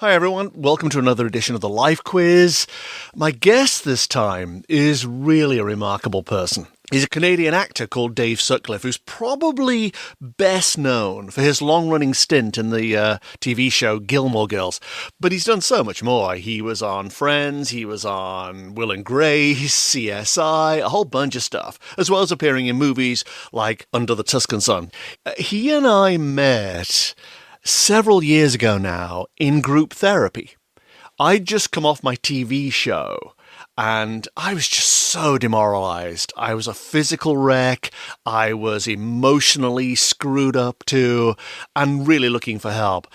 Hi everyone, welcome to another edition of the Life Quiz. My guest this time is really a remarkable person. He's a Canadian actor called Dave Sutcliffe, who's probably best known for his long-running stint in the TV show Gilmore Girls. But he's done so much more. He was on Friends, he was on Will and Grace, CSI, a whole bunch of stuff, as well as appearing in movies like Under the Tuscan Sun. He and I met several years ago now in group therapy. I'd just come off my TV show and I was just so demoralized. I was a physical wreck. I was emotionally screwed up too and really looking for help.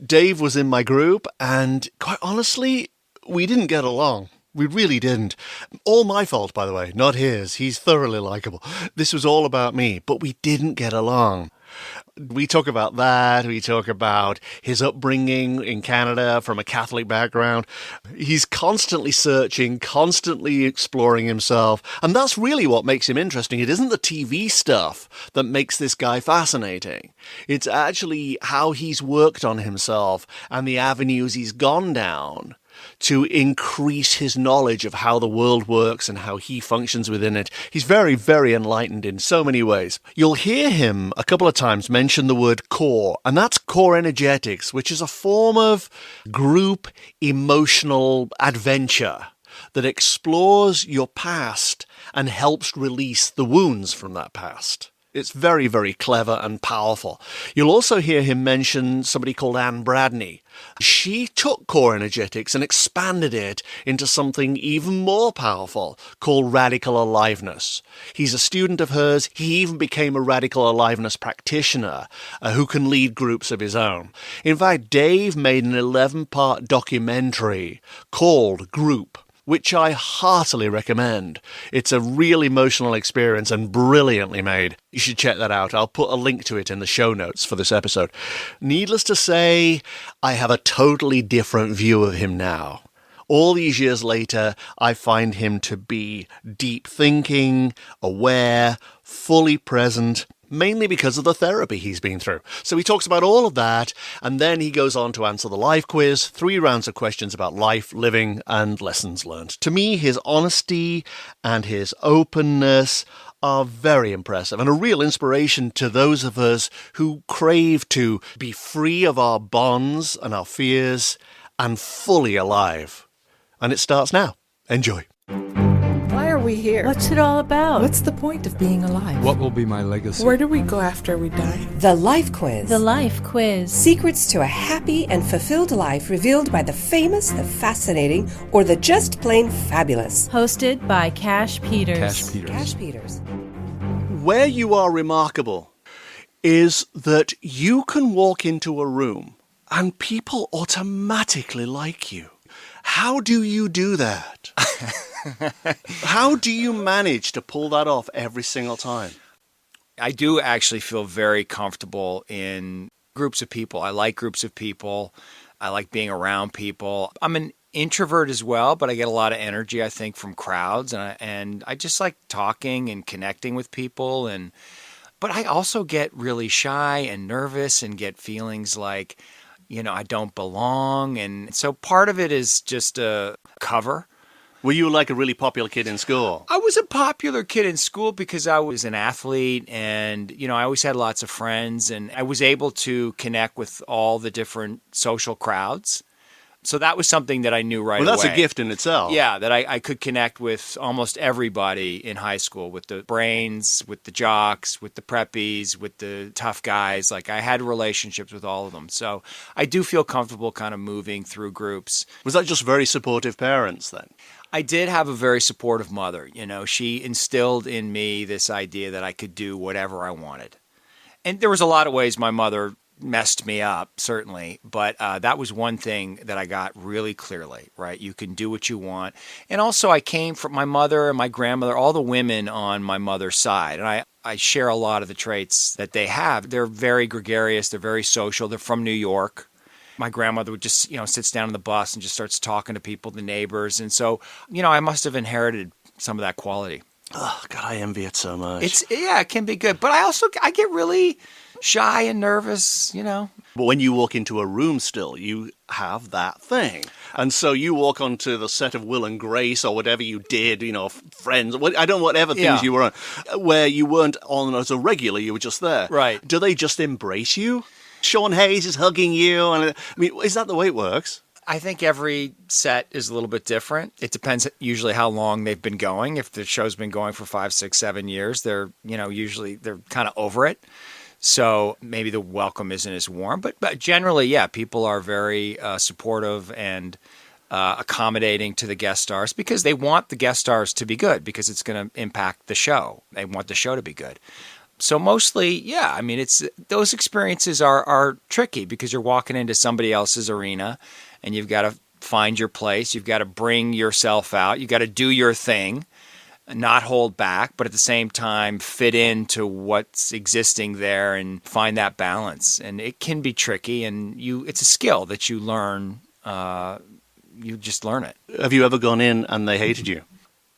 Dave was in my group and quite honestly, we didn't get along. We really didn't. All my fault, by the way, not his. He's thoroughly likable. This was all about me, but we didn't get along. We talk about that. We talk about his upbringing in Canada from a Catholic background. He's constantly searching, constantly exploring himself. And that's really what makes him interesting. It isn't the TV stuff that makes this guy fascinating. It's actually how he's worked on himself and the avenues he's gone down to increase his knowledge of how the world works and how he functions within it. He's very, very enlightened in so many ways. You'll hear him a couple of times mention the word core, and that's core energetics, which is a form of group emotional adventure that explores your past and helps release the wounds from that past. It's very, very clever and powerful. You'll also hear him mention somebody called Anne Bradney. She took core energetics and expanded it into something even more powerful called Radical Aliveness. He's a student of hers. He even became a Radical Aliveness practitioner who can lead groups of his own. In fact, Dave made an 11-part documentary called Group, which I heartily recommend. It's a real emotional experience and brilliantly made. You should check that out. I'll put a link to it in the show notes for this episode. Needless to say, I have a totally different view of him now. All these years later, I find him to be deep thinking, aware, fully present, mainly because of the therapy he's been through. So he talks about all of that, and then he goes on to answer the life quiz, 3 rounds of questions about life, living, and lessons learned. To me, his honesty and his openness are very impressive and a real inspiration to those of us who crave to be free of our bonds and our fears and fully alive. And it starts now. Enjoy. Why are we here? What's it all about? What's the point of being alive? What will be my legacy? Where do we go after we die? The Life Quiz. The Life Quiz. Secrets to a happy and fulfilled life revealed by the famous, the fascinating, or the just plain fabulous. Hosted by Cash Peters. Cash Peters. Where you are remarkable is that you can walk into a room and people automatically like you. How do you do that? How do you manage to pull that off every single time? I do actually feel very comfortable in groups of people. I like groups of people. I like being around people. I'm an introvert as well, but I get a lot of energy, I think, from crowds. And I just like talking and connecting with people. But I also get really shy and nervous and get feelings like, I don't belong. And so part of it is just a cover. Were you like a really popular kid in school? I was a popular kid in school because I was an athlete and, I always had lots of friends and I was able to connect with all the different social crowds. So that was something that I knew right away. Well, that's a gift in itself. Yeah, that I could connect with almost everybody in high school, with the brains, with the jocks, with the preppies, with the tough guys. Like I had relationships with all of them. So I do feel comfortable kind of moving through groups. Was that just very supportive parents then? I did have a very supportive mother. She instilled in me this idea that I could do whatever I wanted. And there was a lot of ways my mother messed me up, certainly, but that was one thing that I got really clearly, right? You can do what you want. And also I came from my mother and my grandmother, all the women on my mother's side. And I share a lot of the traits that they have. They're very gregarious. They're very social. They're from New York. My grandmother would just, sits down on the bus and just starts talking to people, the neighbors. And so, I must have inherited some of that quality. Oh, God, I envy it so much. It can be good. But I get really shy and nervous, But when you walk into a room still, you have that thing. And so you walk onto the set of Will and Grace or whatever you did, Friends, I don't know, whatever things you were on, where you weren't on as a regular, you were just there. Right. Do they just embrace you? Sean Hayes is hugging you. And is that the way it works? I think every set is a little bit different. It depends usually how long they've been going. If the show's been going for 5, 6, 7 years, they're kind of over it. So maybe the welcome isn't as warm. But generally, yeah, people are very supportive and accommodating to the guest stars because they want the guest stars to be good because it's going to impact the show. They want the show to be good. So mostly, yeah, it's those experiences are tricky because you're walking into somebody else's arena and you've got to find your place. You've got to bring yourself out. You've got to do your thing, not hold back, but at the same time fit into what's existing there and find that balance. And it can be tricky, and it's a skill that you learn. You just learn it. Have you ever gone in and they hated you?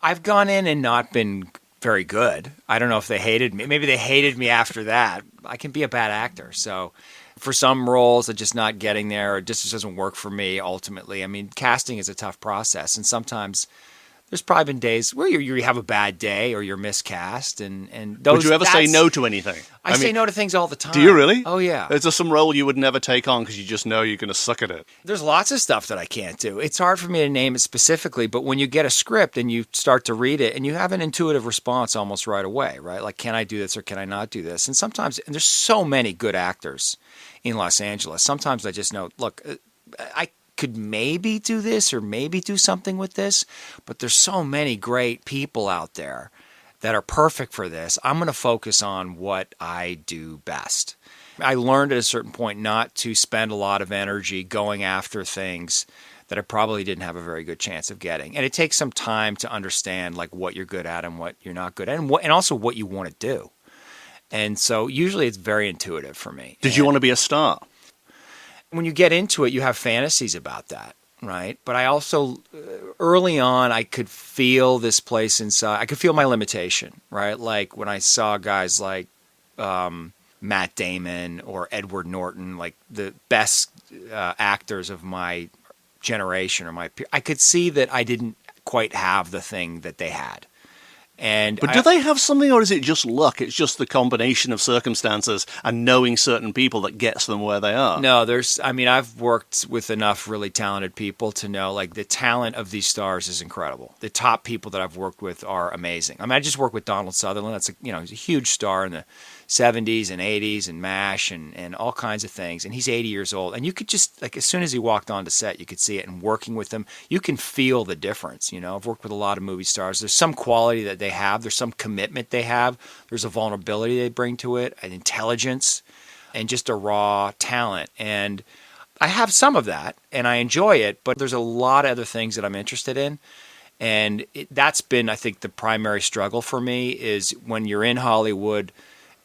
I've gone in and not been very good. I don't know if they hated me. Maybe they hated me after that. I can be a bad actor, so for some roles, I'm just not getting there. It just doesn't work for me ultimately. Casting is a tough process, and sometimes there's probably been days where you have a bad day or you're miscast, and those. Would you ever say no to anything? I say no to things all the time. Do you really? Oh yeah. Is there some role you would never take on because you just know you're going to suck at it? There's lots of stuff that I can't do. It's hard for me to name it specifically, but when you get a script and you start to read it and you have an intuitive response almost right away, right? Like, can I do this or can I not do this? And sometimes, and there's so many good actors in Los Angeles. Sometimes I just know, look, I could maybe do this or maybe do something with this, but there's so many great people out there that are perfect for this. I'm going to focus on what I do best. I learned at a certain point not to spend a lot of energy going after things that I probably didn't have a very good chance of getting. And it takes some time to understand like what you're good at and what you're not good at, and also what you want to do. And so usually it's very intuitive for me. Did you want to be a star? When you get into it, you have fantasies about that, right? But I also, early on, I could feel this place inside. I could feel my limitation, right? Like when I saw guys like Matt Damon or Edward Norton, like the best actors of my generation or I could see that I didn't quite have the thing that they had. But do they have something, or is it just luck? It's just the combination of circumstances and knowing certain people that gets them where they are? No, I've worked with enough really talented people to know, like, the talent of these stars is incredible. The top people that I've worked with are amazing. I just worked with Donald Sutherland. That's he's a huge star in the 70s and 80s and MASH and all kinds of things. And he's 80 years old. And you could just, like, as soon as he walked onto set, you could see it. And working with him, you can feel the difference. I've worked with a lot of movie stars. There's some quality that they have. There's some commitment they have. There's a vulnerability they bring to it, an intelligence, and just a raw talent. And I have some of that, and I enjoy it. But there's a lot of other things that I'm interested in. And that's been, I think, the primary struggle for me is when you're in Hollywood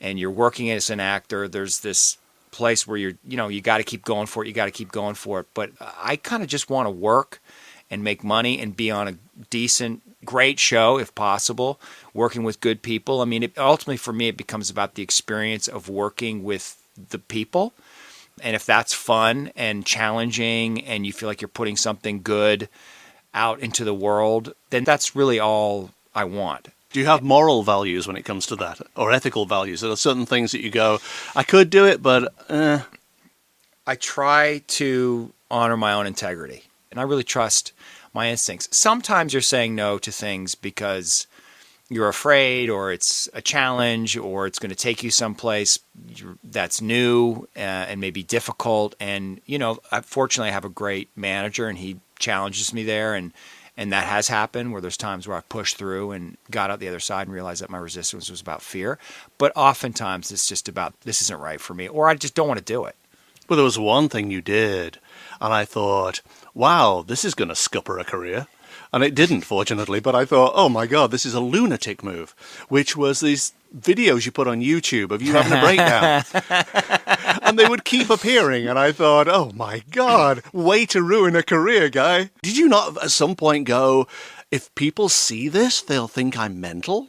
and you're working as an actor, there's this place where you got to keep going for it. You got to keep going for it. But I kind of just want to work and make money and be on a decent, great show if possible, working with good people. Ultimately for me, it becomes about the experience of working with the people. And if that's fun and challenging and you feel like you're putting something good out into the world, then that's really all I want. Do you have moral values when it comes to that, or ethical values? Are there certain things that you go, I could do it, but I try to honor my own integrity, and I really trust my instincts. Sometimes you're saying no to things because you're afraid, or it's a challenge, or it's going to take you someplace that's new and maybe difficult. And, fortunately I have a great manager, and he challenges me there, and that has happened where there's times where I pushed through and got out the other side and realized that my resistance was about fear. But oftentimes it's just about, this isn't right for me, or I just don't want to do it. Well, there was one thing you did, and I thought, wow, this is going to scupper a career. And it didn't, fortunately, but I thought, oh my God, this is a lunatic move, which was these videos you put on YouTube of you having a breakdown. And they would keep appearing, and I thought, oh my God, way to ruin a career, guy. Did you not at some point go, if people see this, they'll think I'm mental?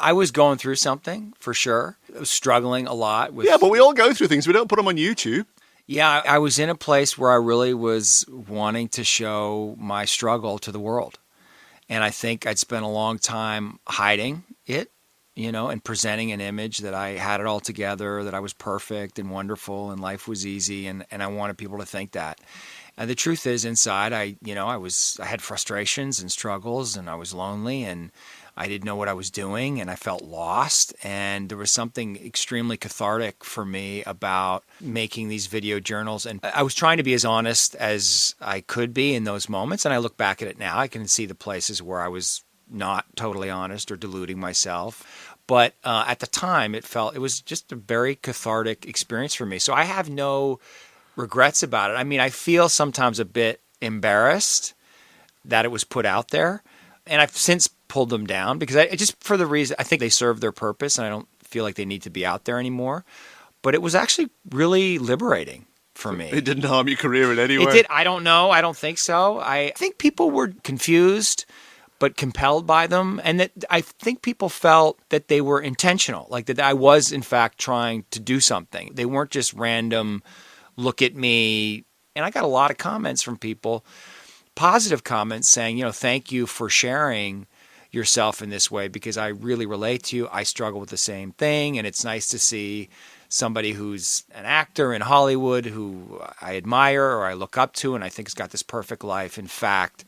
I was going through something, for sure. I was struggling a lot with... Yeah, but we all go through things. We don't put them on YouTube. Yeah, I was in a place where I really was wanting to show my struggle to the world. And I think I'd spent a long time hiding it, and presenting an image that I had it all together, that I was perfect and wonderful and life was easy. And I wanted people to think that. And the truth is, inside, I had frustrations and struggles, and I was lonely, and I didn't know what I was doing, and I felt lost. And there was something extremely cathartic for me about making these video journals. And I was trying to be as honest as I could be in those moments. And I look back at it now, I can see the places where I was not totally honest or deluding myself. But at the time, it was just a very cathartic experience for me. So I have no regrets about it. I mean, I feel sometimes a bit embarrassed that it was put out there. And I've since pulled them down because for the reason, I think they serve their purpose and I don't feel like they need to be out there anymore. But it was actually really liberating for me. It didn't harm your career in any way? It did. I don't know. I don't think so. I think people were confused but compelled by them. And that I think people felt that they were intentional, like that I was, in fact, trying to do something. They weren't just random, look at me. And I got a lot of comments from people, positive comments saying, thank you for sharing yourself in this way because I really relate to you. I struggle with the same thing. And it's nice to see somebody who's an actor in Hollywood who I admire or I look up to and I think has got this perfect life, in fact,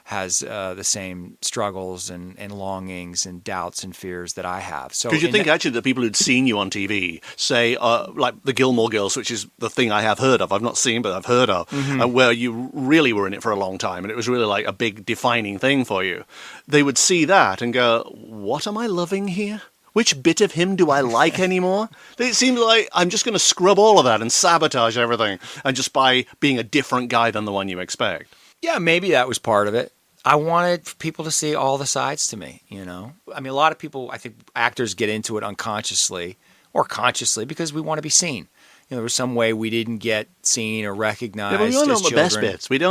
has the same struggles and longings and doubts and fears that I have. So, because you think actually that people who'd seen you on TV, say like the Gilmore Girls, which is the thing I have heard of, I've not seen but I've heard of, where you really were in it for a long time and it was really like a big defining thing for you, they would see that and go, what am I loving here? Which bit of him do I like anymore? It seems like I'm just going to scrub all of that and sabotage everything, and just by being a different guy than the one you expect. Yeah, maybe that was part of it. I wanted people to see all the sides to me, I mean, a lot of people, I think actors get into it unconsciously or consciously because we want to be seen. There was some way we didn't get seen or recognized. Yeah, but we only want the best bits. We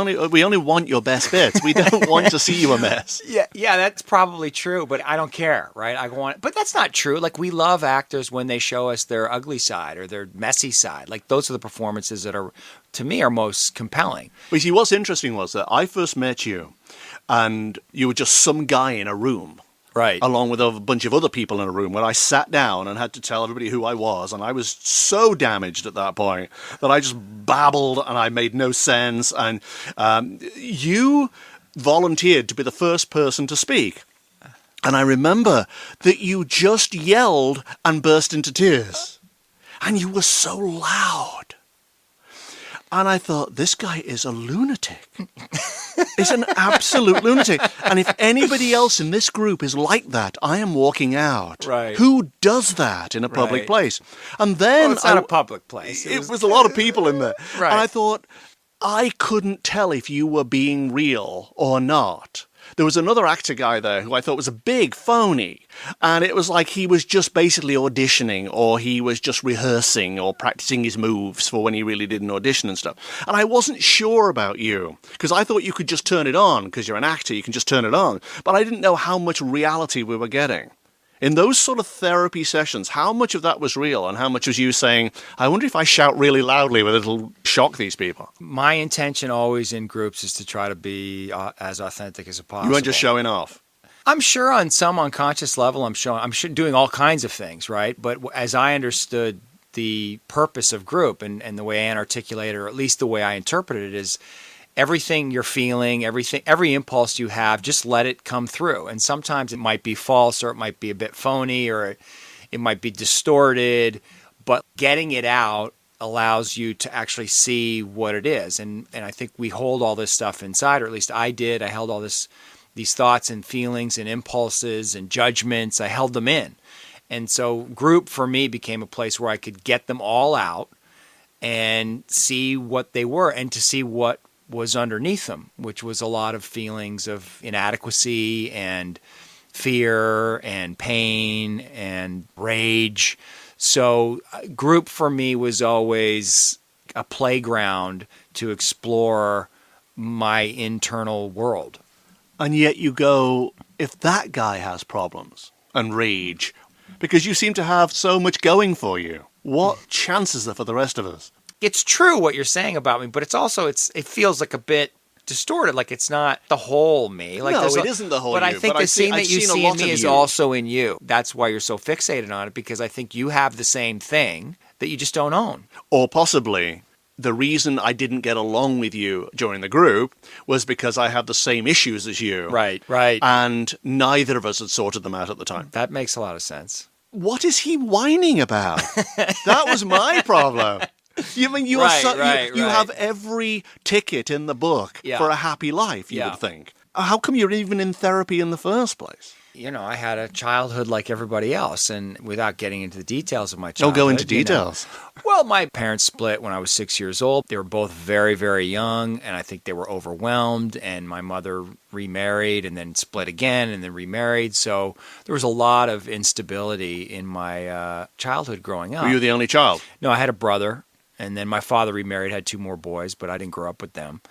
only want your best bits. We don't want to see you a mess. Yeah, that's probably true, but I don't care, right? But that's not true. Like, we love actors when they show us their ugly side or their messy side. Like, those are the performances that are, to me, are most compelling. Well, see, what's interesting was that I first met you, and you were just some guy in a room. Right. Along with a bunch of other people in a room where I sat down and had to tell everybody who I was. And I was so damaged at that point that I just babbled and I made no sense. And you volunteered to be the first person to speak. And I remember that you just yelled and burst into tears. And you were so loud. And I thought, this guy is a lunatic. He's an absolute lunatic. And if anybody else in this group is like that, I am walking out. Right. Who does that in a public place? And then... Well, it's not a public place. It was a lot of people in there. Right. And I thought, I couldn't tell if you were being real or not. There was another actor guy there who I thought was a big phony. And it was like he was just basically auditioning, or he was just rehearsing or practicing his moves for when he really did an audition and stuff. And I wasn't sure about you, because I thought you could just turn it on, because you're an actor, you can just turn it on. But I didn't know how much reality we were getting. In those sort of therapy sessions, how much of that was real and how much was you saying, I wonder if I shout really loudly whether it'll shock these people? My intention always in groups is to try to be as authentic as possible. You weren't just showing off? I'm sure on some unconscious level I'm doing all kinds of things, right? But as I understood the purpose of group and the way Ann articulated, or at least the way I interpreted it, is everything you're feeling, every impulse you have, just let it come through. And sometimes it might be false, or it might be a bit phony, or it might be distorted, but getting it out allows you to actually see what it is. And I think we hold all this stuff inside, or at least I did. I held all these thoughts and feelings and impulses and judgments. I held them in. And so group for me became a place where I could get them all out and see what they were, and to see what was underneath them, which was a lot of feelings of inadequacy and fear and pain and rage. So group for me was always a playground to explore my internal world. And yet you go, if that guy has problems, and rage, because you seem to have so much going for you. What chance is there for the rest of us? It's true what you're saying about me, but it feels like a bit distorted, like it's not the whole me. Like no, it isn't the whole but you. I think the scene that you see in me is also in you. That's why you're so fixated on it, because I think you have the same thing that you just don't own. Or possibly the reason I didn't get along with you during the group was because I had the same issues as you. Right. And neither of us had sorted them out at the time. That makes a lot of sense. What is he whining about? That was my problem. You mean you have every ticket in the book for a happy life, you would think. How come you're even in therapy in the first place? You know, I had a childhood like everybody else, and without getting into the details of my childhood. Don't go into details. Well, my parents split when I was 6 years old. They were both very, very young, and I think they were overwhelmed, and my mother remarried and then split again and then remarried. So there was a lot of instability in my childhood growing up. Were you the only child? No, I had a brother, and then my father remarried, had 2 more boys, but I didn't grow up with them.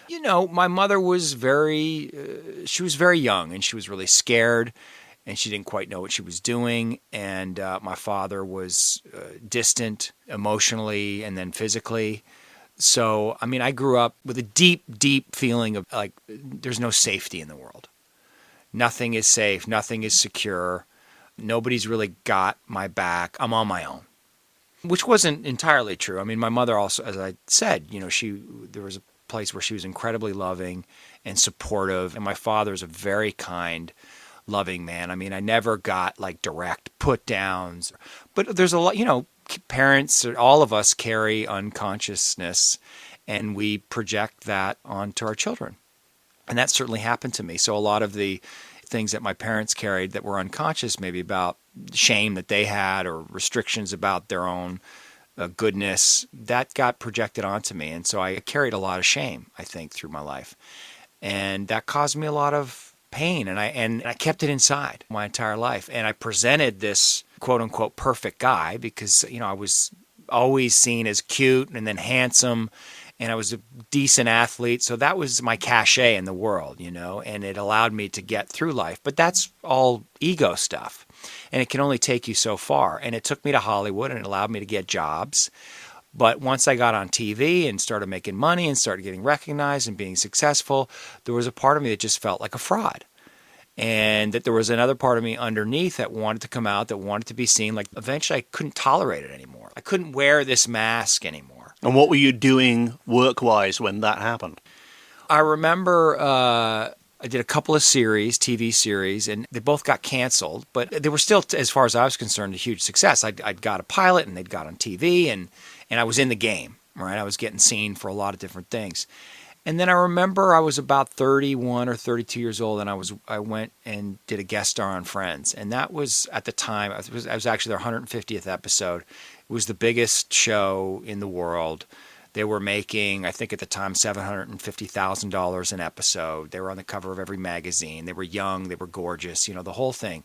You know, my mother was she was very young, and she was really scared, and she didn't quite know what she was doing. And my father was distant emotionally and then physically. So, I mean, I grew up with a deep, deep feeling of like there's no safety in the world. Nothing is safe. Nothing is secure. Nobody's really got my back. I'm on my own. Which wasn't entirely true. I mean, my mother also, as I said, you know, there was a place where she was incredibly loving and supportive. And my father's a very kind, loving man. I mean, I never got like direct put downs, but there's a lot, you know, parents, all of us carry unconsciousness and we project that onto our children. And that certainly happened to me. So a lot of the things that my parents carried that were unconscious, maybe about shame that they had or restrictions about their own goodness, that got projected onto me. And so I carried a lot of shame, I think, through my life. And that caused me a lot of pain. And I kept it inside my entire life. And I presented this quote unquote perfect guy because, you know, I was always seen as cute and then handsome. And I was a decent athlete. So that was my cachet in the world, you know, and it allowed me to get through life. But that's all ego stuff. And it can only take you so far. And it took me to Hollywood and it allowed me to get jobs. But once I got on TV and started making money and started getting recognized and being successful, there was a part of me that just felt like a fraud. And that there was another part of me underneath that wanted to come out, that wanted to be seen. Like eventually I couldn't tolerate it anymore. I couldn't wear this mask anymore. And what were you doing work-wise when that happened? I remember I did a couple of TV series, and they both got canceled. But they were still, as far as I was concerned, a huge success. I'd got a pilot, and they'd got on TV, and I was in the game, right? I was getting seen for a lot of different things. And then I remember I was about 31 or 32 years old, and I went and did a guest star on Friends. And that was, at the time, I was actually their 150th episode. It was the biggest show in the world. They were making, I think at the time, $750,000 an episode. They were on the cover of every magazine. They were young. They were gorgeous, you know, the whole thing.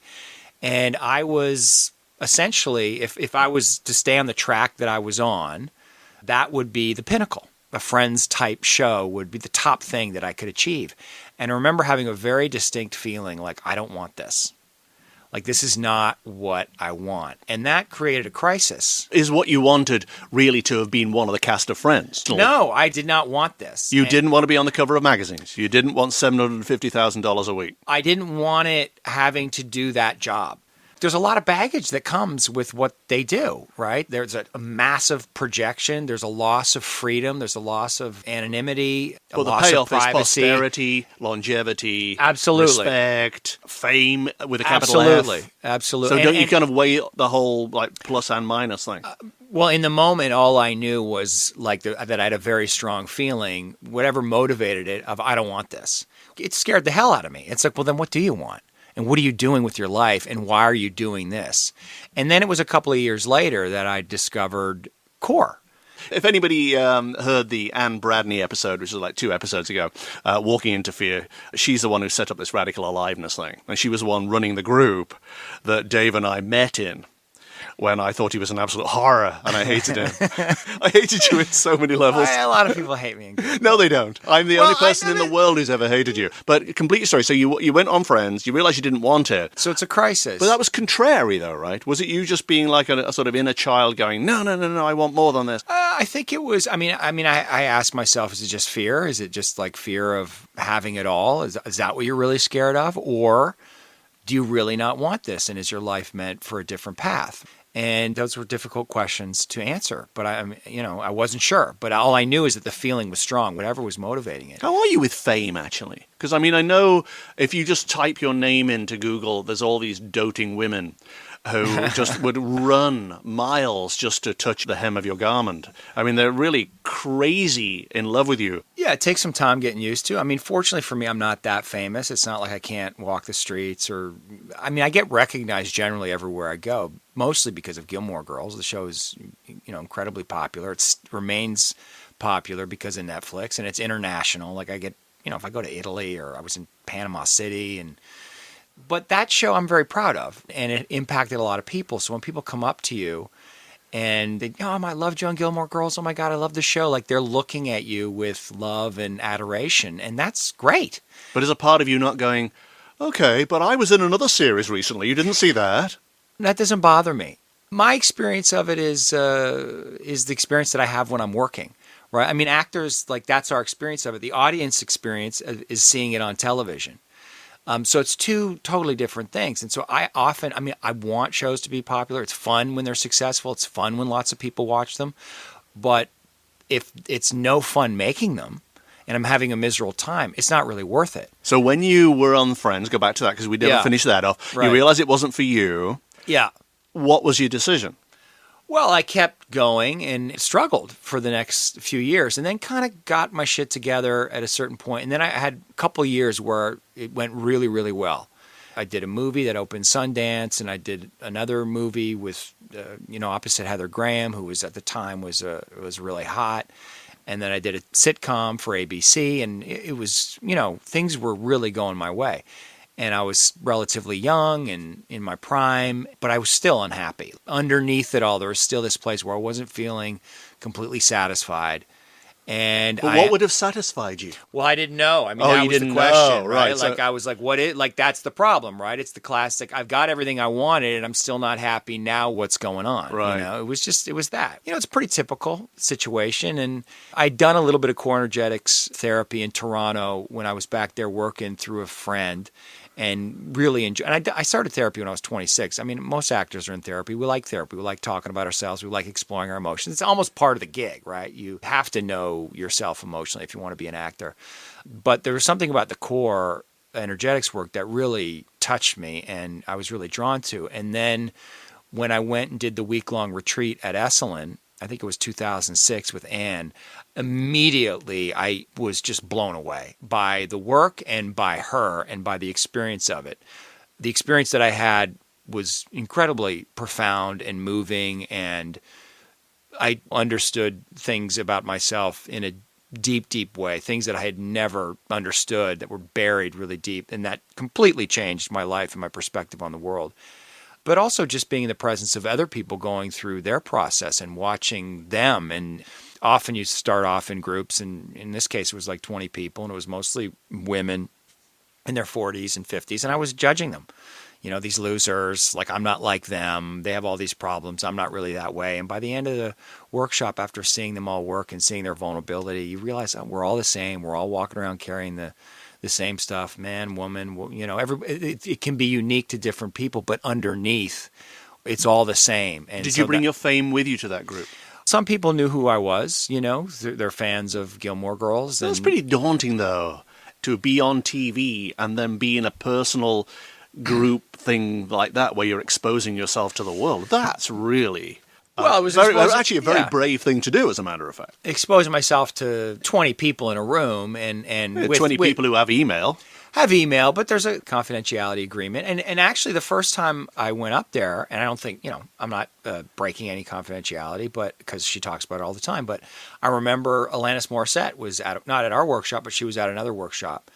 And I was essentially, if I was to stay on the track that I was on, that would be the pinnacle. A Friends type show would be the top thing that I could achieve. And I remember having a very distinct feeling like, I don't want this. Like, this is not what I want. And that created a crisis. Is what you wanted really to have been one of the cast of Friends? No, I did not want this. You didn't want to be on the cover of magazines. You didn't want $750,000 a week. I didn't want it having to do that job. There's a lot of baggage that comes with what they do, right? There's a massive projection. There's a loss of freedom. There's a loss of anonymity, a loss of privacy. The payoff is prosperity, longevity, absolutely, respect, fame with a capital F. Absolutely. So don't you kind of weigh the whole like plus and minus thing? Well, in the moment, all I knew was like that I had a very strong feeling, whatever motivated it, of I don't want this. It scared the hell out of me. It's like, well, then what do you want? And what are you doing with your life? And why are you doing this? And then it was a couple of years later that I discovered CORE. If anybody heard the Anne Bradney episode, which was like 2 episodes ago, Walking into Fear, she's the one who set up this Radical Aliveness thing. And she was the one running the group that Dave and I met in. when I thought he was an absolute horror and I hated him. I hated you in so many levels. A lot of people hate me. No, they don't. I'm the only person in the it. world who's ever hated you. But complete story. So you went on Friends. You realised you didn't want it. So it's a crisis. But that was contrary, though, right? Was it you just being like a sort of inner child going, no, I want more than this? I think it was. I asked myself, is it just fear? Is it just like fear of having it all? Is that what you're really scared of? Or do you really not want this? And is your life meant for a different path? And those were difficult questions to answer. But I wasn't sure. But all I knew is that the feeling was strong, whatever was motivating it. How are you with fame, actually? Because, I know if you just type your name into Google, there's all these doting women who just would run miles just to touch the hem of your garment. They're really crazy in love with you. Yeah, it takes some time getting used to. Fortunately for me, I'm not that famous. It's not like I can't walk the streets I get recognized generally everywhere I go, mostly because of Gilmore Girls. The show is, incredibly popular. It remains popular because of Netflix, and it's international. Like I get, if I go to Italy or I was in Panama City But that show I'm very proud of, and it impacted a lot of people. So when people come up to you and they, I love Joan Gilmore Girls. Oh my God, I love the show. Like they're looking at you with love and adoration, and that's great. But is a part of you not going, okay, but I was in another series recently. You didn't see that? That doesn't bother me. My experience of it is the experience that I have when I'm working. Right? Actors, like that's our experience of it. The audience experience is seeing it on television. So it's two totally different things. And so I want shows to be popular. It's fun when they're successful. It's fun when lots of people watch them. But if it's no fun making them and I'm having a miserable time, it's not really worth it. So when you were on Friends, go back to that because we didn't finish that off. Right. You realized it wasn't for you. Yeah. What was your decision? Well, I kept going and struggled for the next few years and then kind of got my shit together at a certain point. And then I had a couple of years where it went really, really well. I did a movie that opened Sundance, and I did another movie with, opposite Heather Graham, who was at the time was really hot. And then I did a sitcom for ABC, and it was, things were really going my way. And I was relatively young and in my prime, but I was still unhappy. Underneath it all, there was still this place where I wasn't feeling completely satisfied. And what would have satisfied you? Well, I didn't know. That was the question, right? So, I was like, that's the problem, right? It's the classic, I've got everything I wanted and I'm still not happy. Now what's going on? Right. It was that. It's a pretty typical situation. And I'd done a little bit of core energetics therapy in Toronto when I was back there working through a friend. And really enjoy. And I started therapy when I was 26. Most actors are in therapy. We like therapy. We like talking about ourselves. We like exploring our emotions. It's almost part of the gig, right? You have to know yourself emotionally if you want to be an actor. But there was something about the core energetics work that really touched me and I was really drawn to. And then when I went and did the week-long retreat at Esalen, I think it was 2006 with Anne, immediately I was just blown away by the work and by her and by the experience of it. The experience that I had was incredibly profound and moving, and I understood things about myself in a deep, deep way, things that I had never understood that were buried really deep, and that completely changed my life and my perspective on the world. But also just being in the presence of other people going through their process and watching them. And often you start off in groups, and in this case it was like 20 people, and it was mostly women in their 40s and 50s, and I was judging them. These losers, like I'm not like them. They have all these problems. I'm not really that way. And by the end of the workshop, after seeing them all work and seeing their vulnerability, you realize we're all the same. We're all walking around carrying the same stuff, man, woman, it can be unique to different people, but underneath, it's all the same. And did you bring your fame with you to that group? Some people knew who I was, they're fans of Gilmore Girls. That's pretty daunting, though, to be on TV and then be in a personal group thing like that where you're exposing yourself to the world. That's really... Well, it was actually a very brave thing to do, as a matter of fact. Exposing myself to 20 people in a room and 20 people who have email. Have email, but there's a confidentiality agreement. And actually, the first time I went up there, and I don't think, I'm not breaking any confidentiality, but because she talks about it all the time. But I remember Alanis Morissette was not at our workshop, but she was at another workshop.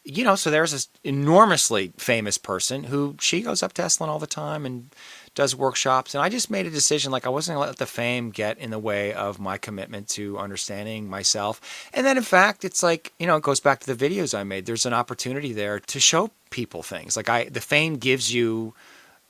So there's this enormously famous person who she goes up to Esalen all the time and does workshops. And I just made a decision, like I wasn't going to let the fame get in the way of my commitment to understanding myself. And then in fact, it's like, you know, it goes back to the videos I made. There's an opportunity there to show people things. Like the fame gives you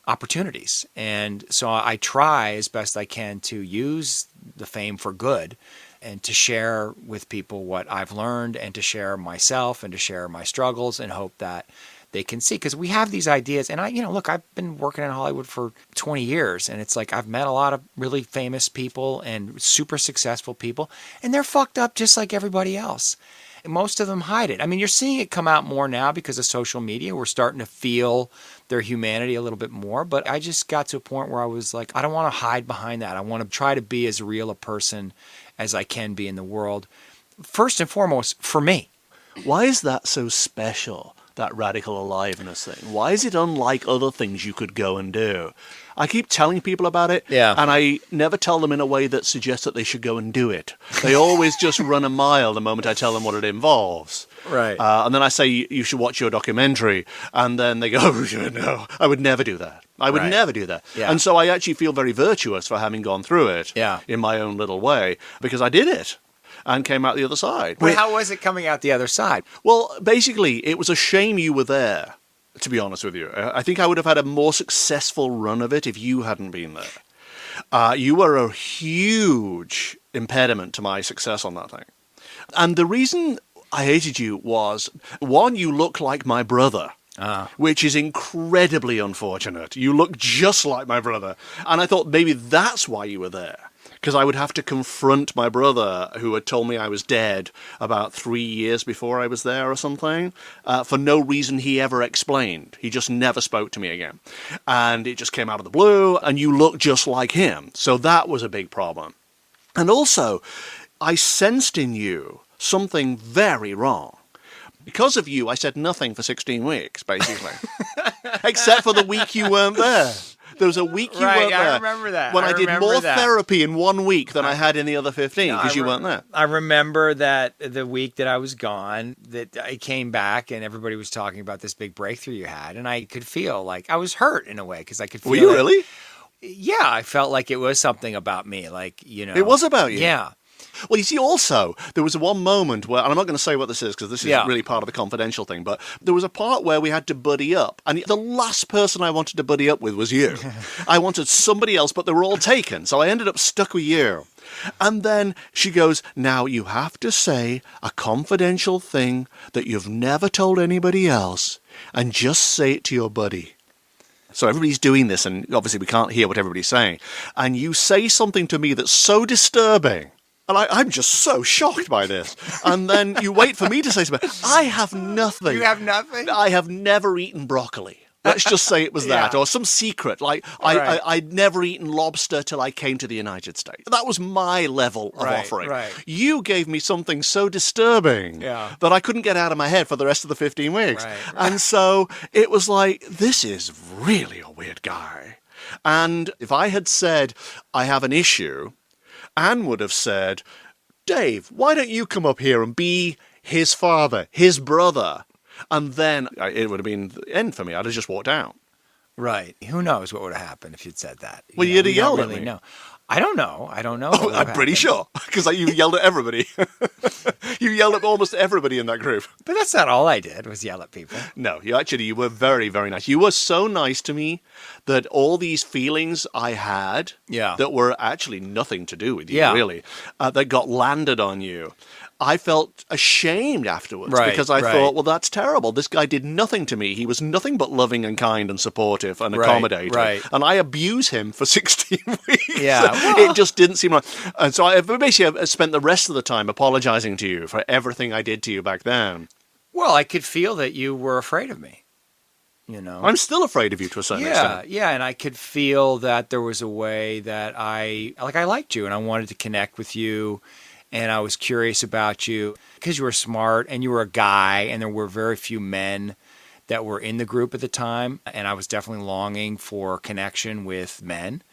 opportunities. And so I try as best I can to use the fame for good and to share with people what I've learned and to share myself and to share my struggles and hope that they can see. Because we have these ideas. And look, I've been working in Hollywood for 20 years. And it's like I've met a lot of really famous people and super successful people. And they're fucked up just like everybody else. Most of them hide it. I mean, you're seeing it come out more now because of social media. We're starting to feel their humanity a little bit more. But I just got to a point where I was like, I don't want to hide behind that. I want to try to be as real a person as I can be in the world. First and foremost, for me. Why is that so special, that radical aliveness thing? Why is it unlike other things you could go and do? I keep telling people about it, and I never tell them in a way that suggests that they should go and do it. They always just run a mile the moment I tell them what it involves. Right. And then I say, you should watch your documentary. And then they go, oh, no, I would never do that. I would never do that. Yeah. And so I actually feel very virtuous for having gone through it in my own little way, because I did it and came out the other side. But how was it coming out the other side? Well, basically, it was a shame you were there, to be honest with you. I think I would have had a more successful run of it if you hadn't been there. You were a huge impediment to my success on that thing. And the reason I hated you was, one, you look like my brother. Which is incredibly unfortunate. You look just like my brother. And I thought maybe that's why you were there. Because I would have to confront my brother, who had told me I was dead about 3 years before I was there or something, for no reason he ever explained. He just never spoke to me again. And it just came out of the blue, and you look just like him. So that was a big problem. And also, I sensed in you something very wrong. Because of you, I said nothing for 16 weeks, basically. Except for the week you weren't there. There was a week you weren't there. I remember that. When I did more therapy in 1 week than I had in the other 15, because you weren't there. I remember that the week that I was gone, that I came back and everybody was talking about this big breakthrough you had. And I could feel like I was hurt in a way, because I could feel Were you really? Yeah, I felt like it was something about me. Like, you know. It was about you? Yeah. Well, you see, also, there was one moment where, and I'm not going to say what this is because this is really part of the confidential thing, but there was a part where we had to buddy up, and the last person I wanted to buddy up with was you. I wanted somebody else, but they were all taken, so I ended up stuck with you. And then she goes, now you have to say a confidential thing that you've never told anybody else, and just say it to your buddy. So everybody's doing this, and obviously we can't hear what everybody's saying. And you say something to me that's so disturbing. And I'm just so shocked by this. And then you wait for me to say something. I have nothing. You have nothing? I have never eaten broccoli. Let's just say it was that. Or some secret. Like, I'd never eaten lobster till I came to the United States. That was my level of offering. Right. You gave me something so disturbing that I couldn't get out of my head for the rest of the 15 weeks. Right. And so it was like, this is really a weird guy. And if I had said, I have an issue, Anne would have said, Dave, why don't you come up here and be his father, his brother? And then it would have been the end for me. I'd have just walked out. Right. Who knows what would have happened if you'd said that? Well, you'd have yelled at me. Know. I don't know. Oh, I'm pretty sure, because you yelled at everybody. You yelled at almost everybody in that group. But that's not all I did, was yell at people. No, you were very, very nice. You were so nice to me that all these feelings I had that were actually nothing to do with you, really, that got landed on you, I felt ashamed afterwards because I thought, well, that's terrible. This guy did nothing to me. He was nothing but loving and kind and supportive and accommodating. Right. And I abused him for 16 weeks. Yeah. It just didn't seem right. And so I basically spent the rest of the time apologizing to you for everything I did to you back then. Well, I could feel that you were afraid of me. You know, I'm still afraid of you to a certain extent. Yeah, and I could feel that there was a way that I liked you and I wanted to connect with you. And I was curious about you because you were smart and you were a guy, and there were very few men that were in the group at the time. And I was definitely longing for connection with men.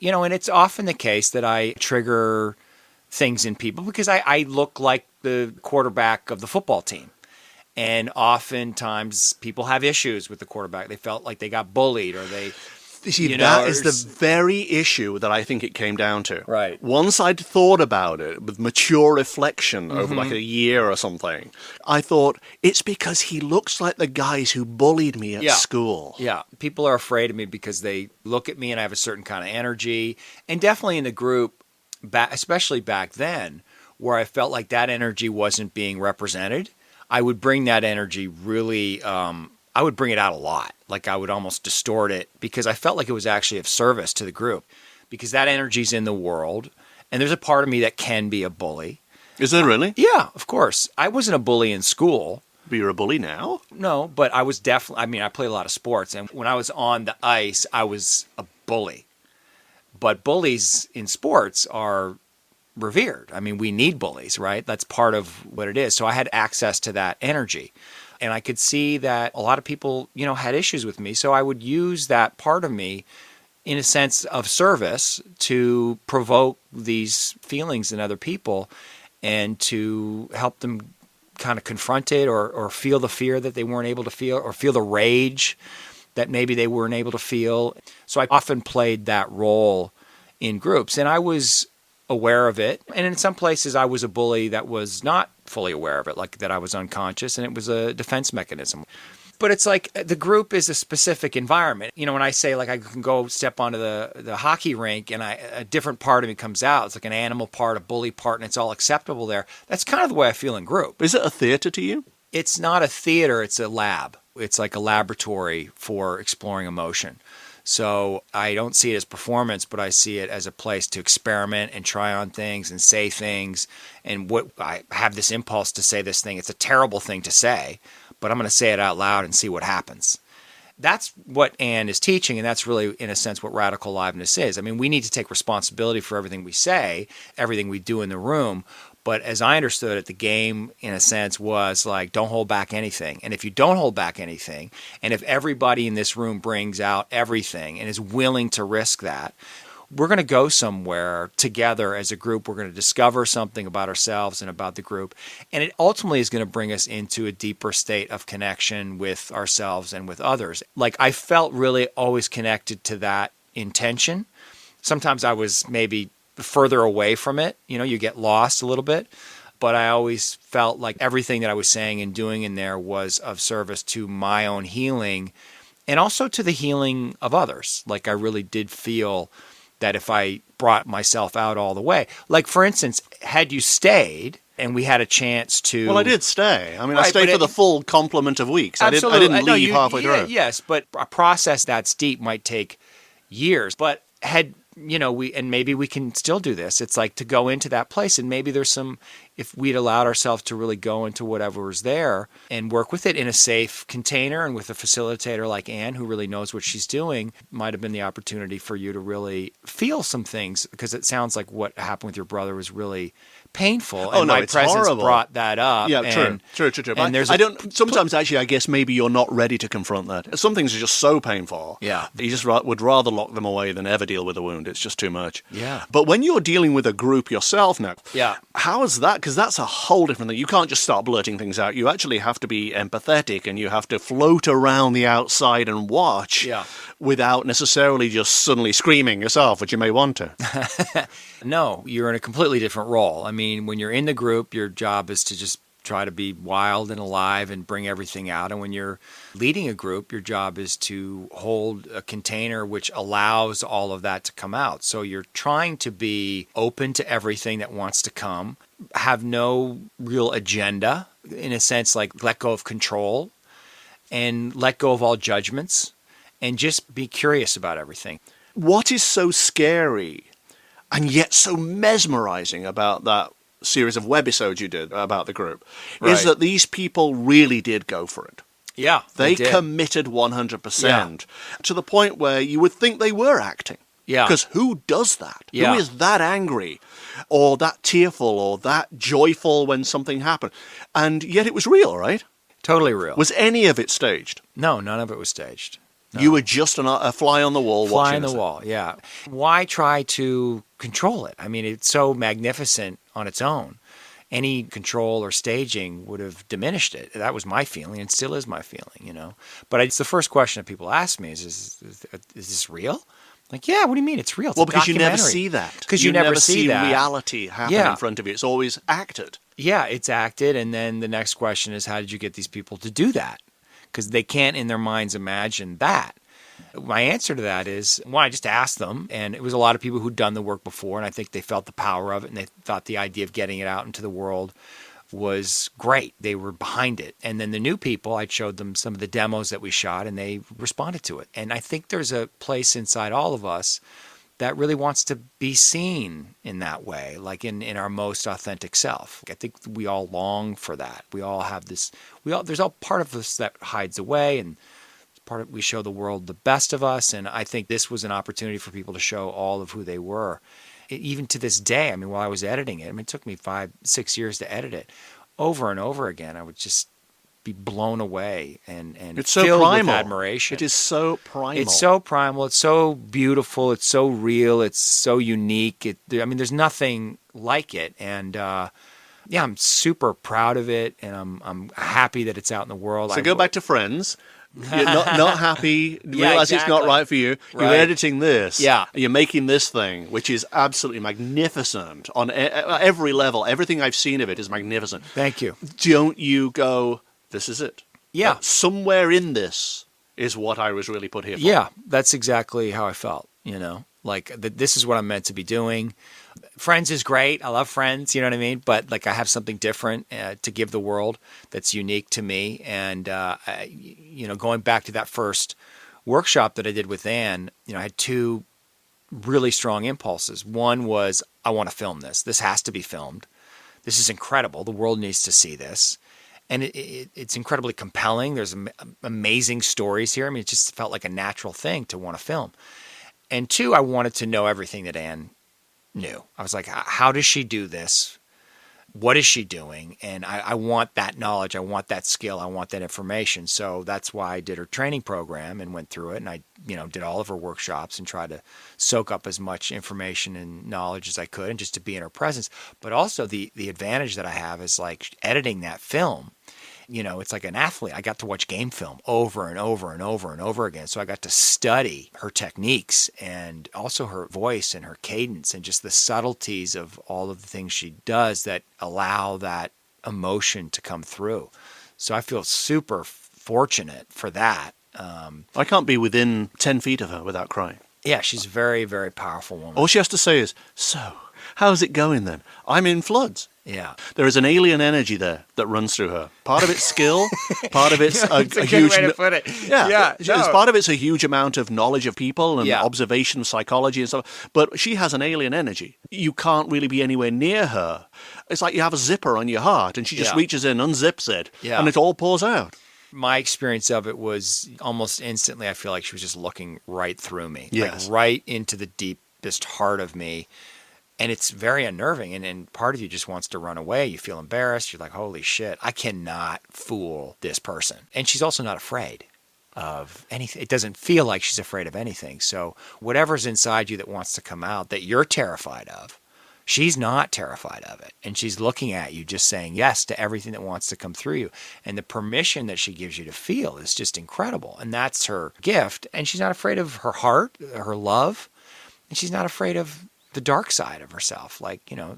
You know, and it's often the case that I trigger things in people because I look like the quarterback of the football team. And oftentimes people have issues with the quarterback. They felt like they got bullied or they... See, that is the very issue that I think it came down to. Right. Once I'd thought about it with mature reflection over like a year or something, I thought, it's because he looks like the guys who bullied me at school. Yeah. People are afraid of me because they look at me and I have a certain kind of energy. And definitely in the group, especially back then, where I felt like that energy wasn't being represented, I would bring that energy really... I would bring it out a lot. Like I would almost distort it because I felt like it was actually of service to the group because that energy's in the world. And there's a part of me that can be a bully. Is there really? Yeah, of course. I wasn't a bully in school. But you're a bully now? No, but I was definitely, I mean, I played a lot of sports. And when I was on the ice, I was a bully. But bullies in sports are revered. I mean, we need bullies, right? That's part of what it is. So I had access to that energy. And I could see that a lot of people, had issues with me. So I would use that part of me in a sense of service to provoke these feelings in other people and to help them kind of confront it or feel the fear that they weren't able to feel or feel the rage that maybe they weren't able to feel. So I often played that role in groups. And I was aware of it. And in some places, I was a bully that was not fully aware of it, like that I was unconscious, and it was a defense mechanism. But it's like the group is a specific environment. When I say like I can go step onto the hockey rink and a different part of me comes out, it's like an animal part, a bully part, and it's all acceptable there. That's kind of the way I feel in group. Is it a theater to you? It's not a theater, it's a lab. It's like a laboratory for exploring emotion. So I don't see it as performance, but I see it as a place to experiment and try on things and say things. And what I have this impulse to say this thing. It's a terrible thing to say, but I'm going to say it out loud and see what happens. That's what Anne is teaching, and that's really, in a sense, what radical aliveness is. I mean, we need to take responsibility for everything we say, everything we do in the room. But as I understood it, the game, in a sense, was like, don't hold back anything. And if you don't hold back anything, and if everybody in this room brings out everything and is willing to risk that, we're going to go somewhere together as a group. We're going to discover something about ourselves and about the group. And it ultimately is going to bring us into a deeper state of connection with ourselves and with others. Like I felt really always connected to that intention. Sometimes I was maybe further away from it. You get lost a little bit. But I always felt like everything that I was saying and doing in there was of service to my own healing and also to the healing of others. Like I really did feel that if I brought myself out all the way, like for instance, had you stayed and we had a chance to... Well, I did stay. I mean, right, I stayed for the full complement of weeks. Absolutely. I didn't leave halfway through. Yes, but a process that's deep might take years. But had... maybe we can still do this. It's like to go into that place and maybe there's some, if we'd allowed ourselves to really go into whatever was there and work with it in a safe container and with a facilitator like Anne who really knows what she's doing, might have been the opportunity for you to really feel some things because it sounds like what happened with your brother was really painful. Oh, and no, my it's presence horrible. Brought that up. Yeah, and, true. And I don't. Sometimes, actually, I guess maybe you're not ready to confront that. Some things are just so painful. Yeah, you just would rather lock them away than ever deal with a wound. It's just too much. Yeah. But when you're dealing with a group yourself now, yeah, how is that? Because that's a whole different thing. You can't just start blurting things out. You actually have to be empathetic, and you have to float around the outside and watch. Yeah. Without necessarily just suddenly screaming yourself, which you may want to. No, you're in a completely different role. I mean, when you're in the group, your job is to just try to be wild and alive and bring everything out. And when you're leading a group, your job is to hold a container which allows all of that to come out. So you're trying to be open to everything that wants to come, have no real agenda, in a sense, like let go of control and let go of all judgments. And just be curious about everything. What is so scary and yet so mesmerizing about that series of webisodes you did about the group is that these people really did go for it. Yeah, they committed 100% to the point where you would think they were acting. Yeah. Because who does that? Yeah. Who is that angry or that tearful or that joyful when something happened? And yet it was real, right? Totally real. Was any of it staged? No, none of it was staged. No. You were just a fly on the wall watching. Fly on the wall, yeah. Why try to control it? I mean, it's so magnificent on its own. any control or staging would have diminished it. That was my feeling, and still is my feeling. But it's the first question that people ask me is this real? Like, yeah, what do you mean it's real? It's Well, a because you never documentary. see that. Because you never see that. reality happen in front of you. It's always acted. Yeah, it's acted. And then the next question is, how did you get these people to do that? Because they can't in their minds imagine that. My answer to that is, one, I just asked them, and it was a lot of people who'd done the work before, and I think they felt the power of it, and they thought the idea of getting it out into the world was great. They were behind it. And then the new people, I showed them some of the demos that we shot, and they responded to it. And I think there's a place inside all of us that really wants to be seen in that way, like in our most authentic self. I think we all long for that. We all have this, there's all part of us that hides away, and we show the world the best of us. And I think this was an opportunity for people to show all of who they were. Even to this day, I mean, while I was editing it, it took me 5-6 years to edit it. Over and over again, I would just be blown away and it's so filled primal. with admiration. It is so primal. It's so primal. It's so beautiful. It's so real. It's so unique. There's nothing like it. And I'm super proud of it, and I'm happy that it's out in the world. So go back to Friends. You're not happy, realize exactly. it's not right for you. You're Right. editing this. Yeah. You're making this thing, which is absolutely magnificent on every level. Everything I've seen of it is magnificent. Thank you. Don't you go, this is it? Yeah. Somewhere in this is what I was really put here for. Yeah, that's exactly how I felt, this is what I'm meant to be doing. Friends is great. I love Friends, you know what I mean? But I have something different to give the world that's unique to me. And, going back to that first workshop that I did with Anne, I had two really strong impulses. One was, I want to film this. This has to be filmed. This is incredible. The world needs to see this. And it's incredibly compelling. There's amazing stories here. It just felt like a natural thing to want to film. And two, I wanted to know everything that Anne knew. I was like, how does she do this? What is she doing? And I want that knowledge. I want that skill. I want that information. So that's why I did her training program and went through it. And I, did all of her workshops and tried to soak up as much information and knowledge as I could, and just to be in her presence. But also the advantage that I have is editing that film. It's like an athlete. I got to watch game film over and over and over and over again. So I got to study her techniques and also her voice and her cadence and just the subtleties of all of the things she does that allow that emotion to come through. So I feel super fortunate for that. I can't be within 10 feet of her without crying. Yeah, she's a very, very powerful woman. All she has to say is, so, how's it going then? I'm in floods. Yeah. There is an alien energy there that runs through her. Part of it's skill, part of it's a good huge way to put it. Yeah. No. Part of it's a huge amount of knowledge of people and Yeah. observation, psychology and stuff. But she has an alien energy. You can't really be anywhere near her. It's like you have a zipper on your heart and she just Yeah. reaches in, unzips it, Yeah. and it all pours out. My experience of it was almost instantly, I feel like she was just looking right through me. Yes. Right into the deepest heart of me. And it's very unnerving, and part of you just wants to run away. You feel embarrassed. You're like, holy shit, I cannot fool this person. And she's also not afraid of anything. It doesn't feel like she's afraid of anything. So whatever's inside you that wants to come out that you're terrified of, she's not terrified of it. And she's looking at you just saying yes to everything that wants to come through you. And the permission that she gives you to feel is just incredible. And that's her gift. And she's not afraid of her heart, her love. And she's not afraid of the dark side of herself.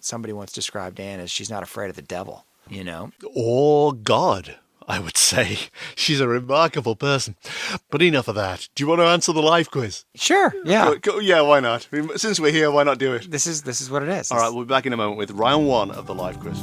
Somebody once described Anne as she's not afraid of the devil, Or God, I would say. She's a remarkable person. But enough of that. Do you want to answer the life quiz? Sure, yeah. Yeah, why not? Since we're here, why not do it? This is what it is. All right, we'll be back in a moment with round one of the life quiz.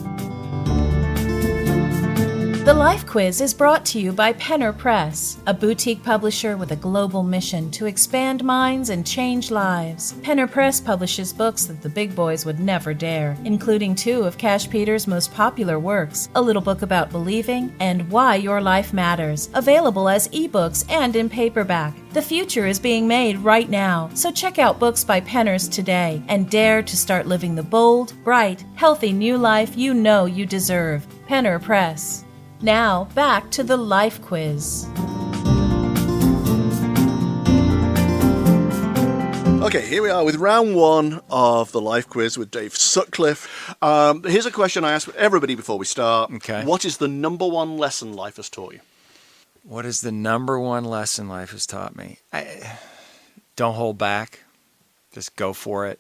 The Life Quiz is brought to you by Penner Press, a boutique publisher with a global mission to expand minds and change lives. Penner Press publishes books that the big boys would never dare, including 2 of Cash Peter's most popular works, A Little Book About Believing and Why Your Life Matters, available as ebooks and in paperback. The future is being made right now, so check out books by Penners today and dare to start living the bold, bright, healthy new life you know you deserve. Penner Press. Now, back to the Life Quiz. Okay, here we are with round one of the life quiz with Dave Sutcliffe. Here's a question I ask everybody before we start. Okay. What is the number one lesson life has taught you? What is the number one lesson life has taught me? Don't hold back. Just go for it.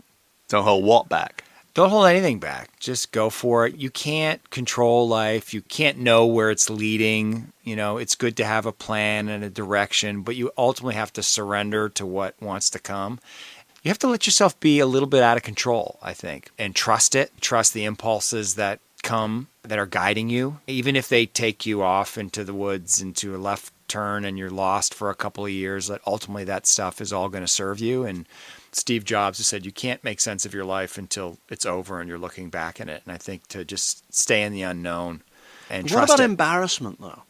Don't hold what back? Don't hold anything back. Just go for it. You can't control life. You can't know where it's leading. You know, it's good to have a plan and a direction, but you ultimately have to surrender to what wants to come. You have to let yourself be a little bit out of control, I think, and trust it. Trust the impulses that come that are guiding you, even if they take you off into the woods, into a left turn, and you're lost for a couple of years. That ultimately that stuff is all going to serve you. And Steve Jobs has said you can't make sense of your life until it's over and you're looking back at it. And I think to just stay in the unknown and trust it. What about embarrassment, though?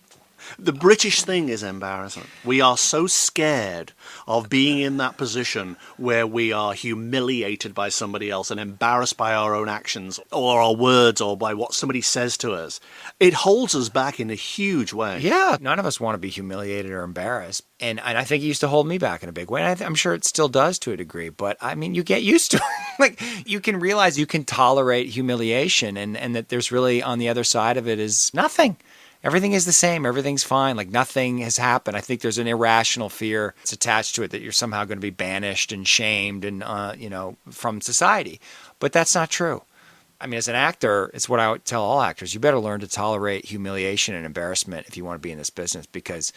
The British thing is embarrassment. We are so scared of being in that position where we are humiliated by somebody else and embarrassed by our own actions or our words or by what somebody says to us. It holds us back in a huge way. Yeah, none of us want to be humiliated or embarrassed. And I think it used to hold me back in a big way. And I'm sure it still does to a degree. But, I mean, you get used to it. Like, you can realize you can tolerate humiliation and that there's really on the other side of it is nothing. Everything is the same. Everything's fine. Like nothing has happened. I think there's an irrational fear that's attached to it that you're somehow going to be banished and shamed and, from society. But that's not true. I mean, as an actor, it's what I would tell all actors. You better learn to tolerate humiliation and embarrassment if you want to be in this business because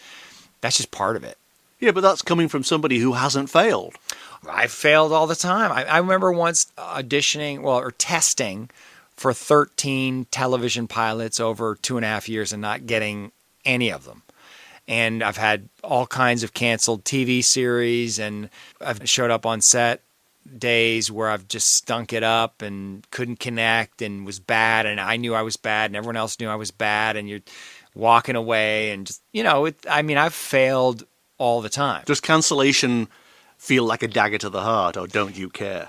that's just part of it. Yeah, but that's coming from somebody who hasn't failed. I've failed all the time. I remember once auditioning, or testing for 13 television pilots over 2.5 years and not getting any of them. And I've had all kinds of canceled TV series, and I've showed up on set days where I've just stunk it up and couldn't connect and was bad, and I knew I was bad and everyone else knew I was bad, and you're walking away and just, I've failed all the time. Does cancellation feel like a dagger to the heart, or don't you care?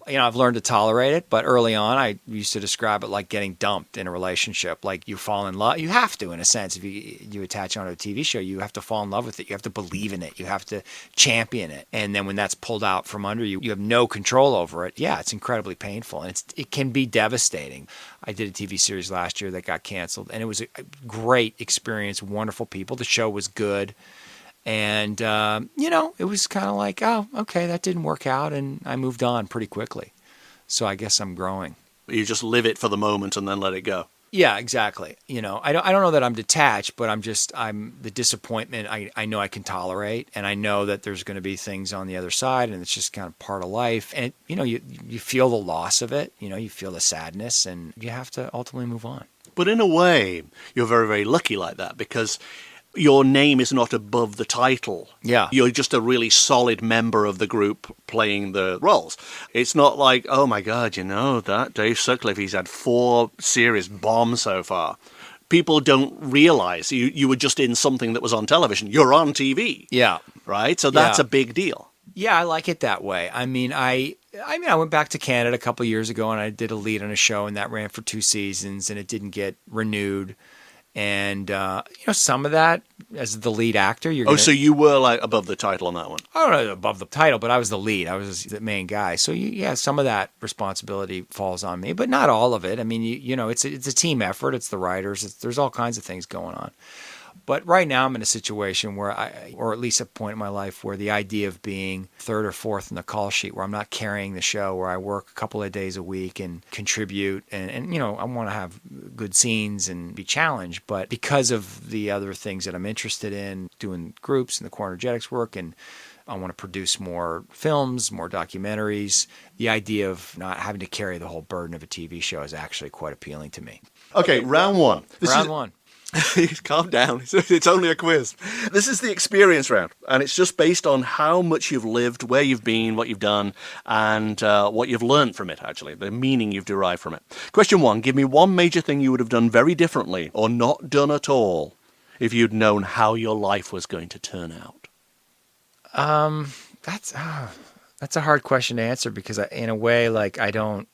I've learned to tolerate it, but early on, I used to describe it like getting dumped in a relationship. Like you fall in love. You have to, in a sense, if you attach onto a TV show, you have to fall in love with it. You have to believe in it. You have to champion it. And then when that's pulled out from under you, you have no control over it. Yeah, it's incredibly painful, and it can be devastating. I did a TV series last year that got canceled, and it was a great experience, wonderful people. The show was good. And, it was kind of like, oh, okay, that didn't work out. And I moved on pretty quickly. So I guess I'm growing. You just live it for the moment and then let it go. Yeah, exactly. I don't know that I'm detached, but I'm the disappointment I know I can tolerate. And I know that there's going to be things on the other side, and it's just kind of part of life. And, you feel the loss of it. You feel the sadness, and you have to ultimately move on. But in a way, you're very, very lucky like that because your name is not above the title. Yeah. You're just a really solid member of the group playing the roles. It's not like, oh my God, that Dave Sutcliffe, he's had 4 series bomb so far. People don't realize you were just in something that was on television. You're on TV. Yeah. Right? So that's a big deal. Yeah, I like it that way. I went back to Canada a couple of years ago and I did a lead on a show, and that ran for 2 seasons and it didn't get renewed. And, some of that, as the lead actor, so you were like above the title on that one? I don't know above the title, but I was the lead. I was the main guy. So, some of that responsibility falls on me, but not all of it. I mean, it's a team effort. It's the writers. There's all kinds of things going on. But right now I'm in a situation where or at least a point in my life where the idea of being 3rd or 4th in the call sheet, where I'm not carrying the show, where I work a couple of days a week and contribute and I want to have good scenes and be challenged. But because of the other things that I'm interested in, doing groups and the Cornergetics work, and I want to produce more films, more documentaries, the idea of not having to carry the whole burden of a TV show is actually quite appealing to me. Okay, round one. Round one. Calm down. It's only a quiz. This is the experience round, and it's just based on how much you've lived, where you've been, what you've done, and what you've learned from it, actually, the meaning you've derived from it. Question 1, give me one major thing you would have done very differently or not done at all if you'd known how your life was going to turn out. That's a hard question to answer because in a way, like I don't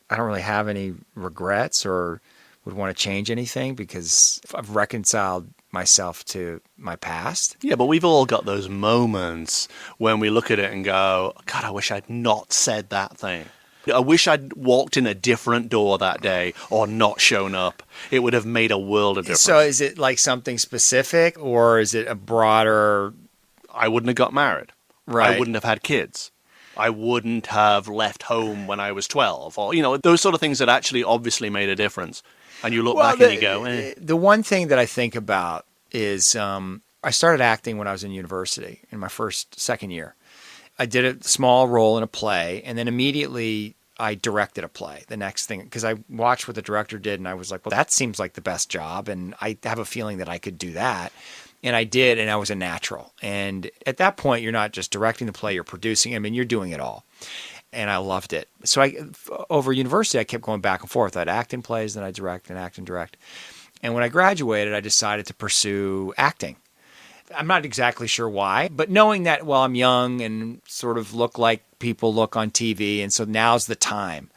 really have any regrets or would want to change anything because I've reconciled myself to my past. Yeah, but we've all got those moments when we look at it and go, God, I wish I'd not said that thing. I wish I'd walked in a different door that day or not shown up. It would have made a world of difference. So is it like something specific, or is it a broader... I wouldn't have got married. Right. I wouldn't have had kids. I wouldn't have left home when I was 12. Or, those sort of things that actually obviously made a difference. And you look back and you go, eh. The one thing that I think about is I started acting when I was in university in my second year. I did a small role in a play, and then immediately I directed a play. The next thing, because I watched what the director did, and I was like, well, that seems like the best job, and I have a feeling that I could do that. And I did, and I was a natural. And at that point, you're not just directing the play, you're producing. I mean, you're doing it all. And I loved it. So over university, I kept going back and forth. I'd act in plays, then I'd direct and act and direct. And when I graduated, I decided to pursue acting. I'm not exactly sure why, but knowing that, well, I'm young and sort of look like people look on TV, and so now's the time.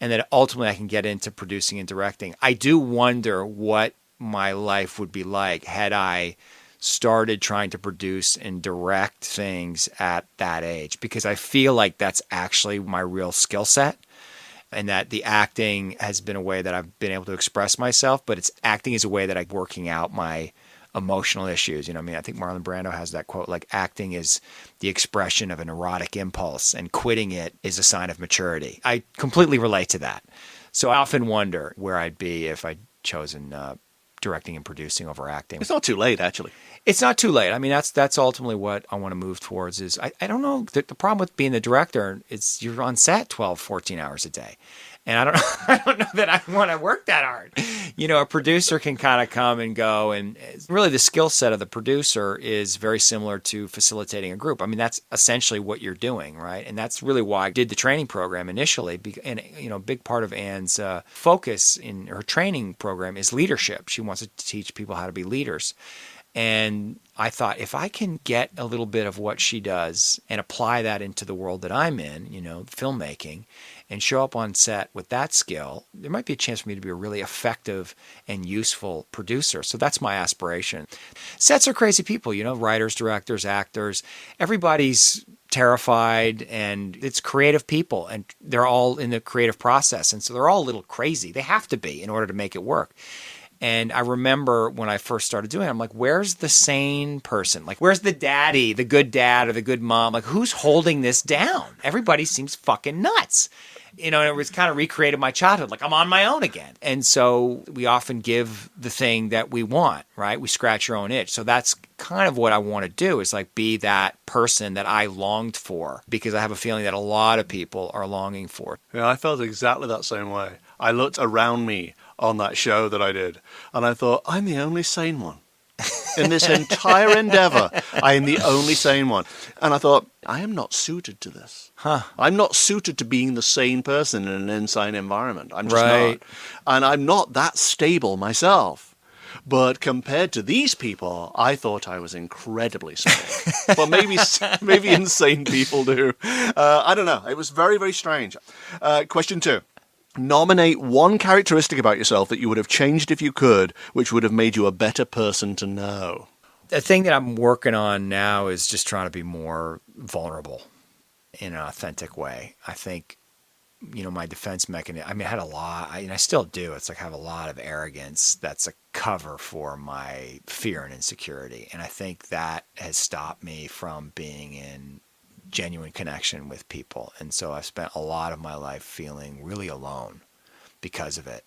And that ultimately I can get into producing and directing. I do wonder what my life would be like had I started trying to produce and direct things at that age, because I feel like that's actually my real skill set, and that the acting has been a way that I've been able to express myself, but acting is a way that I'm working out my emotional issues. I think Marlon Brando has that quote, like, acting is the expression of an erotic impulse and quitting it is a sign of maturity. I completely relate to that. So I often wonder where I'd be if I'd chosen directing and producing over acting. It's not too late, actually. It's not too late. I mean, that's ultimately what I want to move towards is, I don't know, the problem with being the director is you're on set 12, 14 hours a day. And I don't know that I want to work that hard. A producer can kind of come and go, and really the skill set of the producer is very similar to facilitating a group. I mean, that's essentially what you're doing, right? And that's really why I did the training program initially. And, a big part of Anne's focus in her training program is leadership. She wants to teach people how to be leaders. And I thought, if I can get a little bit of what she does and apply that into the world that I'm in, filmmaking, and show up on set with that skill, there might be a chance for me to be a really effective and useful producer. So that's my aspiration. Sets are crazy people, writers, directors, actors. Everybody's terrified, and it's creative people, and they're all in the creative process. And so they're all a little crazy. They have to be in order to make it work. And I remember when I first started doing it, I'm like, where's the sane person? Like, where's the daddy, the good dad or the good mom? Like, who's holding this down? Everybody seems fucking nuts. And it was kind of recreated my childhood. Like, I'm on my own again. And so we often give the thing that we want, right? We scratch your own itch. So that's kind of what I want to do, is like be that person that I longed for, because I have a feeling that a lot of people are longing for. Yeah, I felt exactly that same way. I looked around me on that show that I did, and I thought, I'm the only sane one. In this entire endeavor, I am the only sane one. And I thought, I am not suited to this. I'm not suited to being the sane person in an insane environment. I'm just not. And I'm not that stable myself. But compared to these people, I thought I was incredibly stable. But maybe insane people do. I don't know. It was very, very strange. Question 2. Nominate one characteristic about yourself that you would have changed if you could, which would have made you a better person to know. The thing that I'm working on now is just trying to be more vulnerable in an authentic way. I think, my defense mechanism, I had a lot, and I still do. It's like I have a lot of arrogance that's a cover for my fear and insecurity. And I think that has stopped me from being in genuine connection with people. And so I've spent a lot of my life feeling really alone because of it.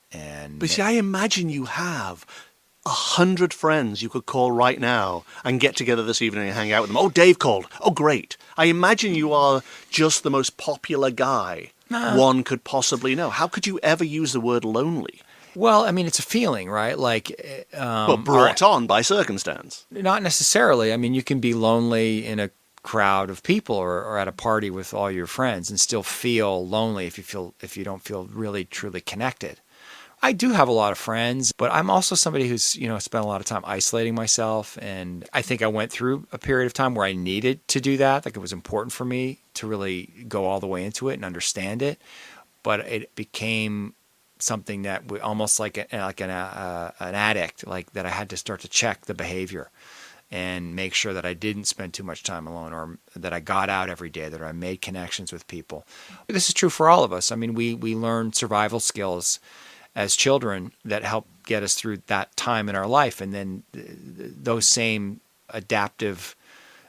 But see, I imagine you have 100 friends you could call right now and get together this evening and hang out with them. Oh, Dave called. Oh, great. I imagine you are just the most popular guy one could possibly know. How could you ever use the word lonely? Well, it's a feeling, right? Like, but brought on by circumstance. Not necessarily. You can be lonely in a crowd of people or at a party with all your friends and still feel lonely if you don't feel really truly connected. I do have a lot of friends, but I'm also somebody who's spent a lot of time isolating myself, and I think I went through a period of time where I needed to do that. Like, it was important for me to really go all the way into it and understand it, but it became something that almost like an addict, like that I had to start to check the behavior and make sure that I didn't spend too much time alone, or that I got out every day, that I made connections with people. This is true for all of us. I mean, we learn survival skills as children that help get us through that time in our life. And then those same adaptive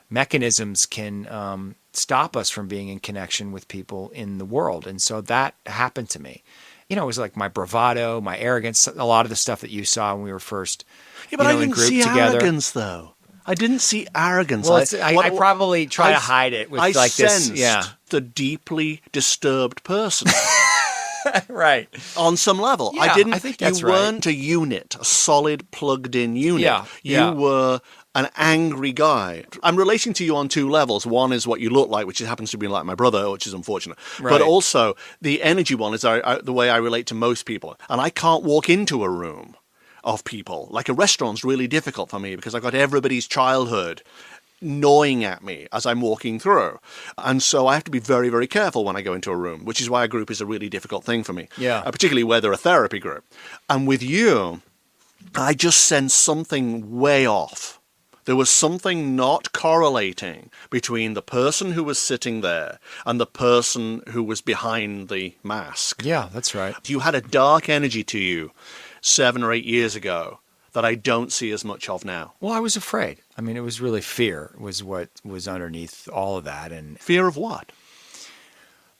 mechanisms can stop us from being in connection with people in the world. And so that happened to me. It was like my bravado, my arrogance, a lot of the stuff that you saw when we were first but I in didn't group see together. Arrogance, though. I didn't see arrogance. Well, I probably try to hide it with like this. Yeah, the deeply disturbed person. Right. On some level. Yeah, I think that's you right. weren't a unit, a solid plugged-in unit. Yeah, you were an angry guy. I'm relating to you on two levels. One is what you look like, which happens to be like my brother, which is unfortunate. Right. But also, the energy one is the way I relate to most people. And I can't walk into a room of people. Like a restaurant's really difficult for me because I've got everybody's childhood gnawing at me as I'm walking through. And so I have to be very, very careful when I go into a room, which is why a group is a really difficult thing for me. Yeah. Particularly where they're a therapy group. And with you, I just sensed something way off. There was something not correlating between the person who was sitting there and the person who was behind the mask. Yeah, that's right. You had a dark energy to you 7 or 8 years ago that I don't see as much of now. Well, I was afraid. I mean, it was really fear was what was underneath all of that. And Fear of what?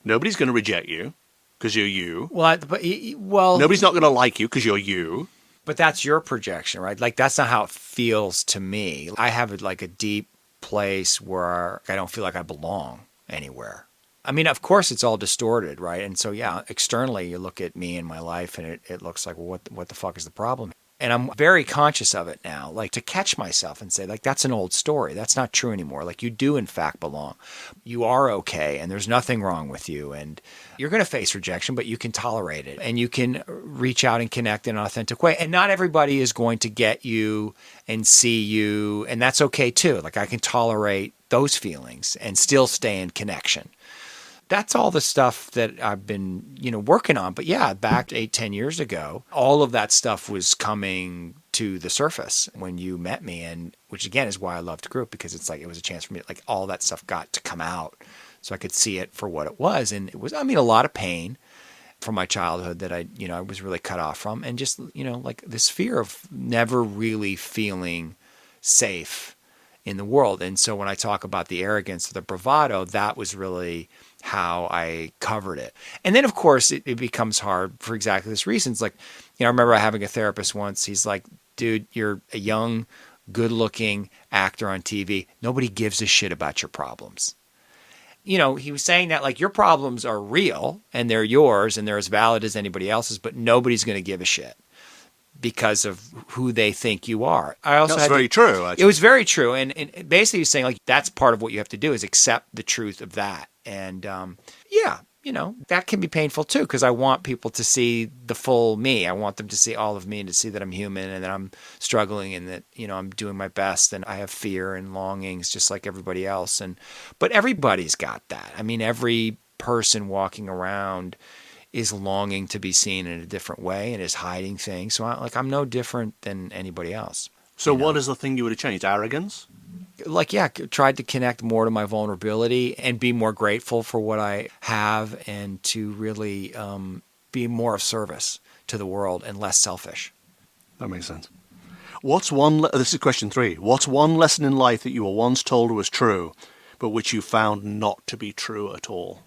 Nobody's going to reject you because you're you. well, Nobody's not going to like you because you're you. But that's your projection, right? Like, that's not how it feels to me. I have like a deep place where I don't feel like I belong anywhere. I mean, of course, it's all distorted, right? And so, yeah, externally, you look at me and my life, and it looks like, well, what the fuck is the problem? And I'm very conscious of it now, like to catch myself and say, like, that's an old story. That's not true anymore. Like, you do, in fact, belong. You are okay, and there's nothing wrong with you. And you're going to face rejection, but you can tolerate it. And you can reach out and connect in an authentic way. And not everybody is going to get you and see you, and that's okay, too. Like, I can tolerate those feelings and still stay in connection. That's all the stuff that I've been, working on. But yeah, back 8-10 years ago, all of that stuff was coming to the surface when you met me, and which again is why I loved group, because it's like it was a chance for me, like all that stuff got to come out, so I could see it for what it was, and it was, a lot of pain from my childhood that I was really cut off from, and just like this fear of never really feeling safe in the world. And so when I talk about the arrogance or the bravado, that was really how I covered it. And then, of course, it becomes hard for exactly this reason. It's like, I remember having a therapist once. He's like, dude, you're a young, good-looking actor on TV. Nobody gives a shit about your problems. He was saying that, like, your problems are real, and they're yours, and they're as valid as anybody else's, but nobody's going to give a shit because of who they think you are. That's very true, actually. It was very true. And basically he's saying, like, that's part of what you have to do is accept the truth of that. And that can be painful too, because I want people to see the full me. I want them to see all of me and to see that I'm human and that I'm struggling and that, I'm doing my best and I have fear and longings just like everybody else. But everybody's got that. I mean, every person walking around is longing to be seen in a different way and is hiding things. So I'm no different than anybody else. So what is the thing you would have changed? Arrogance? Tried to connect more to my vulnerability and be more grateful for what I have, and to really be more of service to the world and less selfish. That makes sense. This is question 3. What's one lesson in life that you were once told was true, but which you found not to be true at all?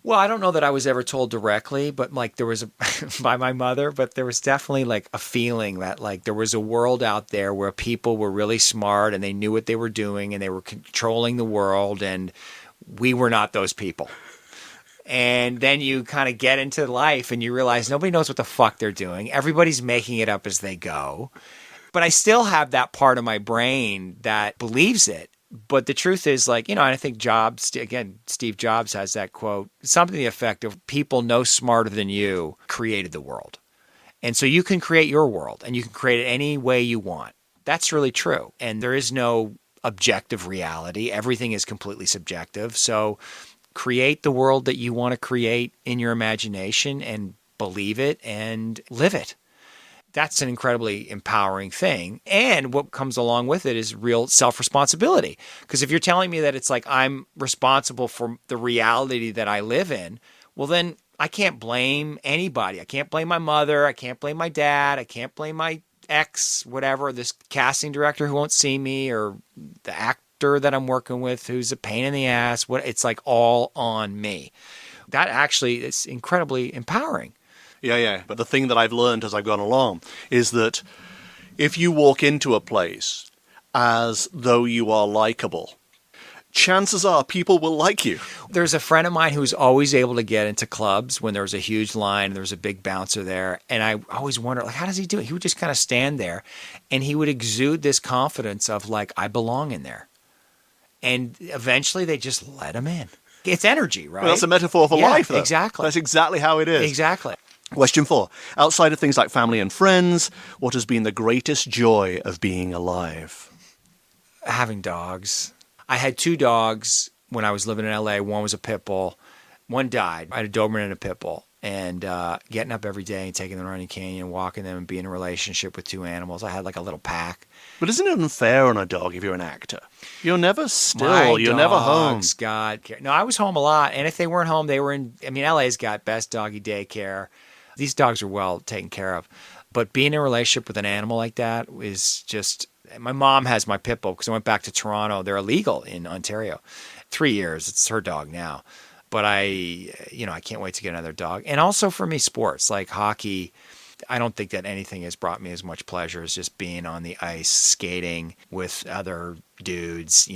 Well, I don't know that I was ever told directly, but like there was by my mother, but there was definitely like a feeling that like there was a world out there where people were really smart and they knew what they were doing and they were controlling the world, and we were not those people. And then you kind of get into life and you realize nobody knows what the fuck they're doing. Everybody's making it up as they go. But I still have that part of my brain that believes it. But the truth is, like, and I think Steve Jobs has that quote, something to the effect of, people no smarter than you created the world. And so you can create your world and you can create it any way you want. That's really true. And there is no objective reality. Everything is completely subjective. So create the world that you want to create in your imagination and believe it and live it. That's an incredibly empowering thing. And what comes along with it is real self-responsibility. Because if you're telling me that it's like I'm responsible for the reality that I live in, well, then I can't blame anybody. I can't blame my mother. I can't blame my dad. I can't blame my ex, whatever, this casting director who won't see me, or the actor that I'm working with who's a pain in the ass. It's like all on me. That actually is incredibly empowering. Yeah. But the thing that I've learned as I've gone along is that if you walk into a place as though you are likable, chances are people will like you. There's a friend of mine who's always able to get into clubs when there's a huge line, there's a big bouncer there. And I always wonder, like, how does he do it? He would just kind of stand there and he would exude this confidence of like, I belong in there. And eventually they just let him in. It's energy, right? Well, that's a metaphor for life, though. Exactly. That's exactly how it is. Exactly. Question 4. Outside of things like family and friends, what has been the greatest joy of being alive? Having dogs. I had 2 dogs when I was living in LA. One was a pit bull. One died. I had a Doberman and a pit bull. And getting up every day and taking them to Running Canyon, walking them, and being in a relationship with 2 animals. I had like a little pack. But isn't it unfair on a dog if you're an actor? You're never still. You're never home. No, I was home a lot. And if they weren't home, they were in. I mean, LA's got best doggy daycare. These dogs are well taken care of. But being in a relationship with an animal like that is just. My mom has my pit bull because I went back to Toronto. They're illegal in Ontario. 3 years. It's her dog now. But I can't wait to get another dog. And also for me, sports like hockey, I don't think that anything has brought me as much pleasure as just being on the ice, skating with other dudes,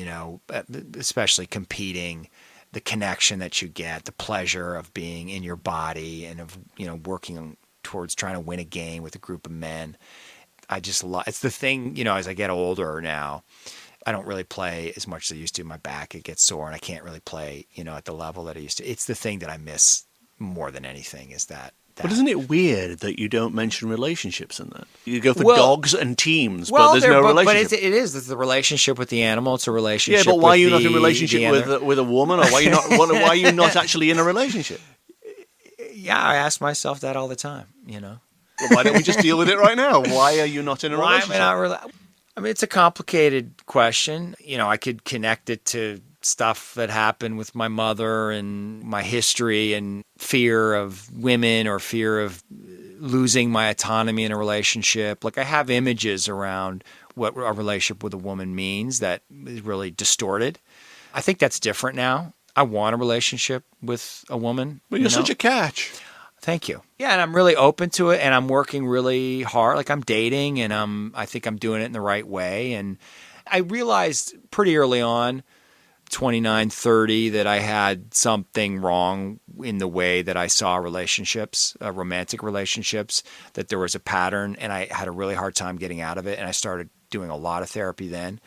especially competing, the connection that you get, the pleasure of being in your body and of, working towards trying to win a game with a group of men. I just love, it's the thing, as I get older now, I don't really play as much as I used to. My back, it gets sore and I can't really play, at the level that I used to. It's the thing that I miss more than anything is that. But isn't it weird that you don't mention relationships in that? You go for dogs and teams, but there's no relationship. But it is. It's the relationship with the animal. It's a relationship. Yeah, but why are you not in a relationship with a woman, or why are you not actually in a relationship? Yeah, I ask myself that all the time. Well, why don't we just deal with it right now? Why are you not in a relationship? I mean, it's a complicated question. I could connect it to stuff that happened with my mother and my history and fear of women or fear of losing my autonomy in a relationship. Like I have images around what a relationship with a woman means that is really distorted. I think that's different now. I want a relationship with a woman. But you're such a catch. Thank you. Yeah, and I'm really open to it, and I'm working really hard. Like I'm dating, and I think I'm doing it in the right way. And I realized pretty early on, 29, 30, that I had something wrong in the way that I saw relationships, romantic relationships, that there was a pattern, and I had a really hard time getting out of it. And I started doing a lot of therapy then.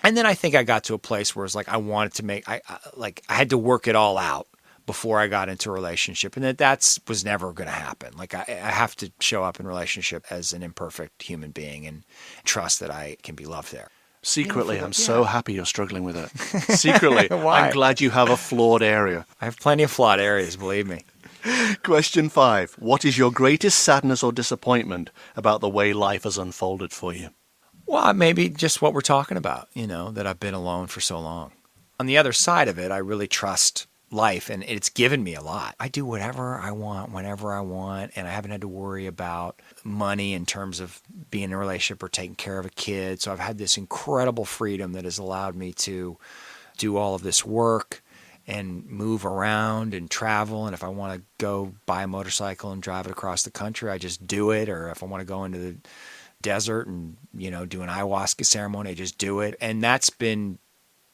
And then I think I got to a place where it's like I wanted to I had to work it all out before I got into a relationship, and that was never going to happen. Like I have to show up in a relationship as an imperfect human being and trust that I can be loved there. Secretly, I'm so happy you're struggling with it. Secretly, Why? I'm glad you have a flawed area. I have plenty of flawed areas, believe me. Question 5. What is your greatest sadness or disappointment about the way life has unfolded for you? Well, maybe just what we're talking about, that I've been alone for so long. On the other side of it, I really trust life, and it's given me a lot. I do whatever I want, whenever I want, and I haven't had to worry about money in terms of being in a relationship or taking care of a kid. So I've had this incredible freedom that has allowed me to do all of this work and move around and travel. And if I want to go buy a motorcycle and drive it across the country, I just do it. Or if I want to go into the desert and, do an ayahuasca ceremony, I just do it. And that's been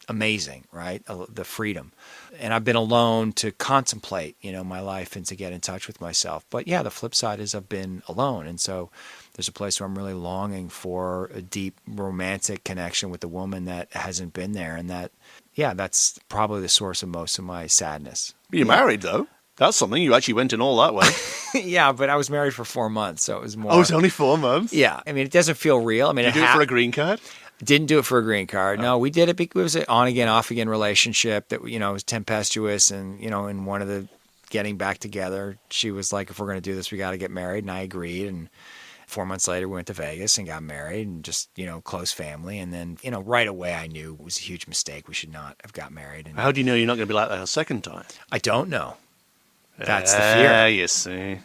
amazing, right? The freedom. And I've been alone to contemplate, my life and to get in touch with myself. But yeah, the flip side is I've been alone. And so there's a place where I'm really longing for a deep romantic connection with a woman that hasn't been there. And that's probably the source of most of my sadness. You're married, though. That's something. You actually went in all that way. Yeah, but I was married for 4 months, so it was more. Oh, it's only 4 months? Yeah. I mean, it doesn't feel real. I mean, Did you do it for a green card? Didn't do it for a green card. No, we did it because it was an on-again, off-again relationship that, was tempestuous. And, in one of the getting back together. She was like, if we're going to do this, we got to get married. And I agreed. And 4 months later, we went to Vegas and got married and just, close family. And then, right away, I knew it was a huge mistake. We should not have got married. And How do you know you're not going to be like that a second time? I don't know. That's the fear. You see.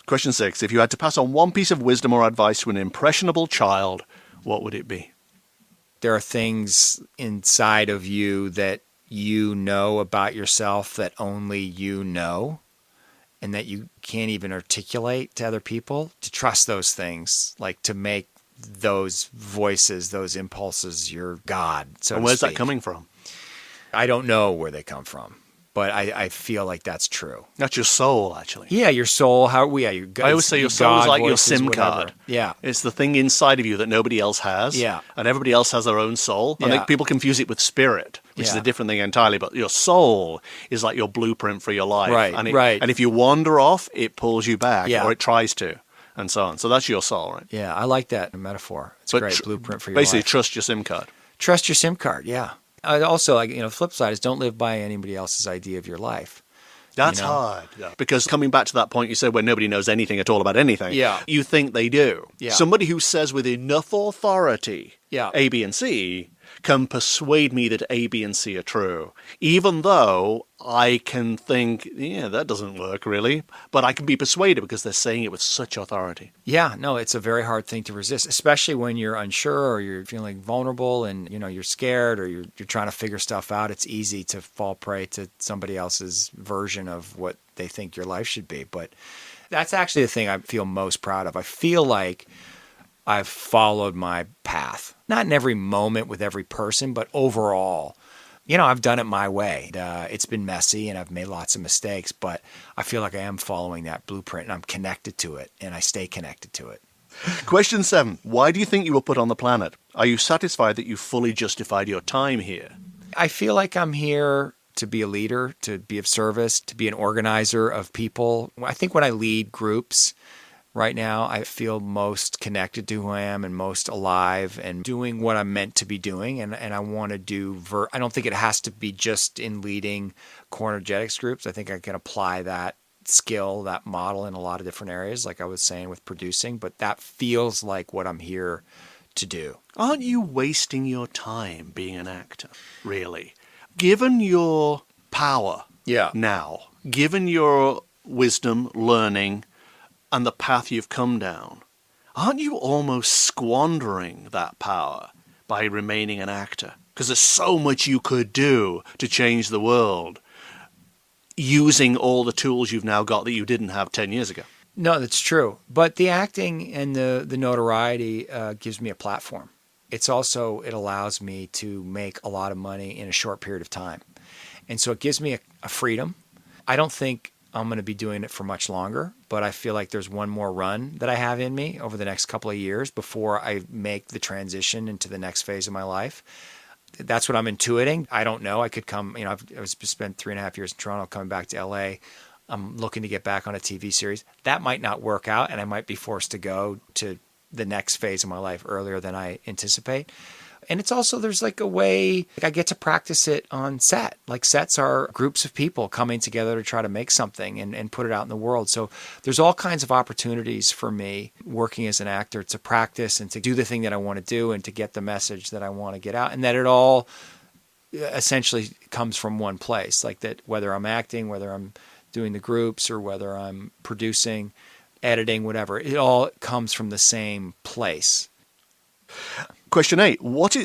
Question 6. If you had to pass on one piece of wisdom or advice to an impressionable child, what would it be? There are things inside of you that you know about yourself that only you know and that you can't even articulate to other people. To trust those things, like to make those voices, those impulses your God, so And to where's speak. that coming from? I don't know where they come from, but I feel like that's true. That's your soul, actually. Yeah, your soul. Your God. I always say your soul is like your SIM whatever. card. Yeah. It's the thing inside of you that nobody else has. Yeah. And everybody else has their own soul. I Yeah. think people confuse it with spirit, which is Yeah. a different thing entirely. But your soul is like your blueprint for your life. Right, And right. And if you wander off, it pulls you back, Yeah. or it tries to, and so on. So that's your soul, right? Yeah, I like that metaphor. It's a But great blueprint for your basically, life. trust your SIM card. Trust your SIM card, yeah. Also, the flip side is don't live by anybody else's idea of your life. That's know? hard. Yeah. Because coming back to that point you said where nobody knows anything at all about anything, Yeah. you think they do. Yeah. Somebody who says with enough authority Yeah. A, B, and C can persuade me that A, B, and C are true, even though I can think, yeah, that doesn't work really, but I can be persuaded because they're saying it with such authority. Yeah, no, it's a very hard thing to resist, especially when you're unsure or you're feeling vulnerable and you're scared or you're trying to figure stuff out. It's easy to fall prey to somebody else's version of what they think your life should be. But that's actually the thing I feel most proud of. I feel like I've followed my path, not in every moment with every person, but overall. I've done it my way. It's been messy and I've made lots of mistakes, but I feel like I am following that blueprint and I'm connected to it and I stay connected to it. Question 7. Why do you think you were put on the planet? Are you satisfied that you fully justified your time here? I feel like I'm here to be a leader, to be of service, to be an organizer of people. I think when I lead groups right now, I feel most connected to who I am and most alive and doing what I'm meant to be doing. And I want to do, I don't think it has to be just in leading core energetics groups. I think I can apply that skill, that model in a lot of different areas, like I was saying with producing, but that feels like what I'm here to do. Aren't you wasting your time being an actor, really? Given your power now, given your wisdom, learning, and the path you've come down, aren't you almost squandering that power by remaining an actor? Because there's so much you could do to change the world using all the tools you've now got that you didn't have 10 years ago. No, that's true. But the acting and the notoriety gives me a platform. It allows me to make a lot of money in a short period of time. And so it gives me a freedom. I don't think I'm going to be doing it for much longer, but I feel like there's one more run that I have in me over the next couple of years before I make the transition into the next phase of my life. That's what I'm intuiting. I don't know. I could come, I've spent 3.5 years in Toronto, coming back to LA. I'm looking to get back on a TV series. That might not work out, and I might be forced to go to the next phase of my life earlier than I anticipate. And it's also, there's like a way, I get to practice it on set. Like sets are groups of people coming together to try to make something and put it out in the world. So there's all kinds of opportunities for me working as an actor to practice and to do the thing that I want to do and to get the message that I want to get out. And that it all essentially comes from one place. Like that, whether I'm acting, whether I'm doing the groups or whether I'm producing, editing, whatever, it all comes from the same place. Question 8.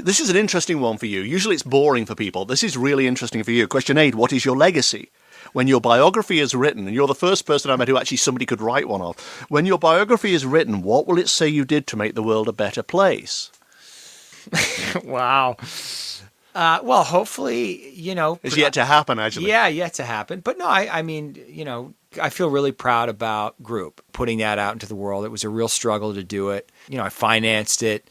This is an interesting one for you. Usually it's boring for people. This is really interesting for you. Question 8. What is your legacy? When your biography is written, and you're the first person I met who actually somebody could write one of, when your biography is written, what will it say you did to make the world a better place? Wow. Well, hopefully, It's yet to happen, actually. Yeah, yet to happen. But no, I mean, I feel really proud about Group, putting that out into the world. It was a real struggle to do it. I financed it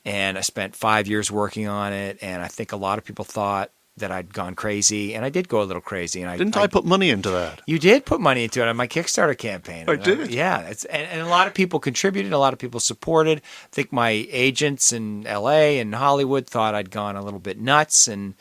and I spent 5 years working on it. And I think a lot of people thought that I'd gone crazy, and I did go a little crazy. And Didn't I put money into that? You did put money into it on my Kickstarter campaign. I did. And a lot of people contributed, a lot of people supported. I think my agents in LA and Hollywood thought I'd gone a little bit nuts, and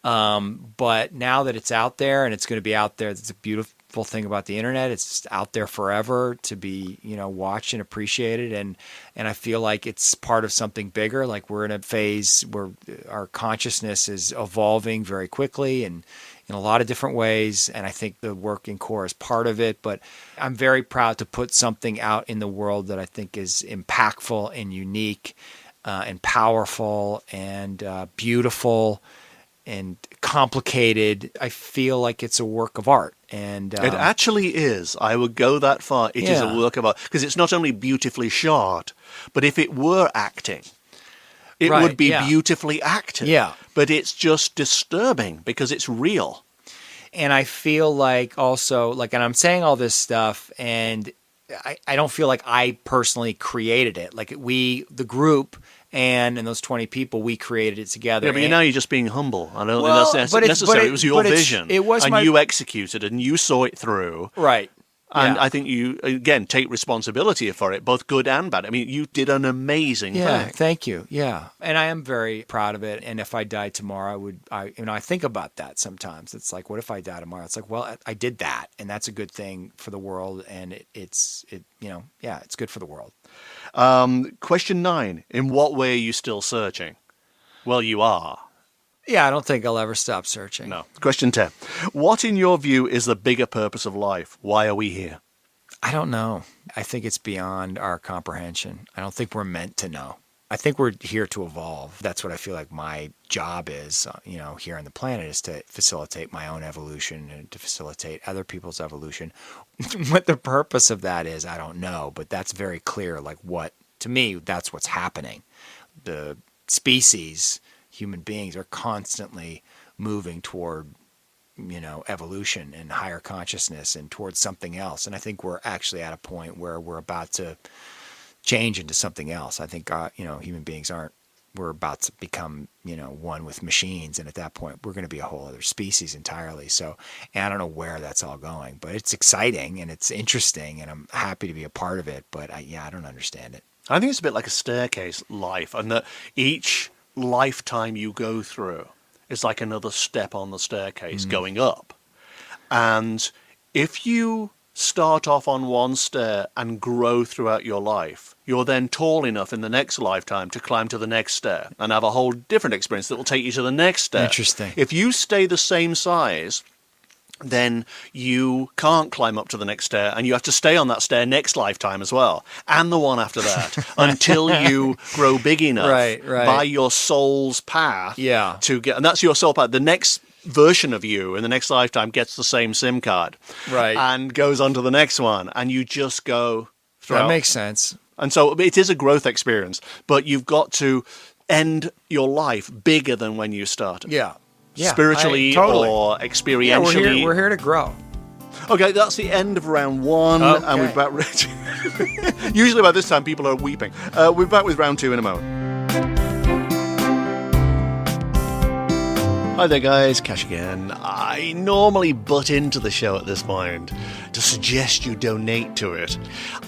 but now that it's out there and it's going to be out there, it's a beautiful wonderful thing about the internet. It's just out there forever to be, watched and appreciated. And I feel like it's part of something bigger. Like we're in a phase where our consciousness is evolving very quickly and in a lot of different ways. And I think the work in core is part of it. But I'm very proud to put something out in the world that I think is impactful and unique and powerful and beautiful and complicated. I feel like it's a work of art. And it actually is. I would go that far. It is a work of art because it's not only beautifully shot, but if it were acting, it would be beautifully acted. Yeah. But it's just disturbing because it's real. And I feel like also, and I'm saying all this stuff, and I don't feel like I personally created it. Like the group and those 20 people, we created it together. Yeah, but now you're just being humble. I don't think that's necessary. It was your vision. You executed it and you saw it through. Right. And I think you, again, take responsibility for it, both good and bad. I mean, you did an amazing thing. Thank you. Yeah. And I am very proud of it. And if I died tomorrow, I think about that sometimes. It's like, what if I die tomorrow? It's like, well, I did that. And that's a good thing for the world. And it's good for the world. Question 9. In what way are you still searching? Well, you are. Yeah, I don't think I'll ever stop searching. No. Question 10. What, in your view, is the bigger purpose of life? Why are we here? I don't know. I think it's beyond our comprehension. I don't think we're meant to know. I think we're here to evolve. That's what I feel like my job is, here on the planet, is to facilitate my own evolution and to facilitate other people's evolution. What the purpose of that is, I don't know, but that's very clear. To me, that's what's happening. The species, human beings, are constantly moving toward, evolution and higher consciousness and towards something else. And I think we're actually at a point where we're about to change into something else. I think, human beings we're about to become, one with machines. And at that point, we're going to be a whole other species entirely. So, and I don't know where that's all going, but it's exciting and it's interesting and I'm happy to be a part of it. But I don't understand it. I think it's a bit like a staircase life, and that each lifetime you go through is like another step on the staircase going up. And if you start off on one stair and grow throughout your life, you're then tall enough in the next lifetime to climb to the next stair and have a whole different experience that will take you to the next stair. Interesting. If you stay the same size, then you can't climb up to the next stair, and you have to stay on that stair next lifetime as well, and the one after that, until you grow big enough by your soul's path to get, and that's your soul path. The next version of you in the next lifetime gets the same SIM card, and goes on to the next one, and you just go throughout. That makes sense. And so it is a growth experience, but you've got to end your life bigger than when you started. Yeah. Spiritually or experientially. Yeah, we're here to grow. Okay, that's the end of round 1, and we're back. Usually by this time people are weeping. We're back with round 2 in a moment. Hi there guys, Cash again. I normally butt into the show at this point to suggest you donate to it.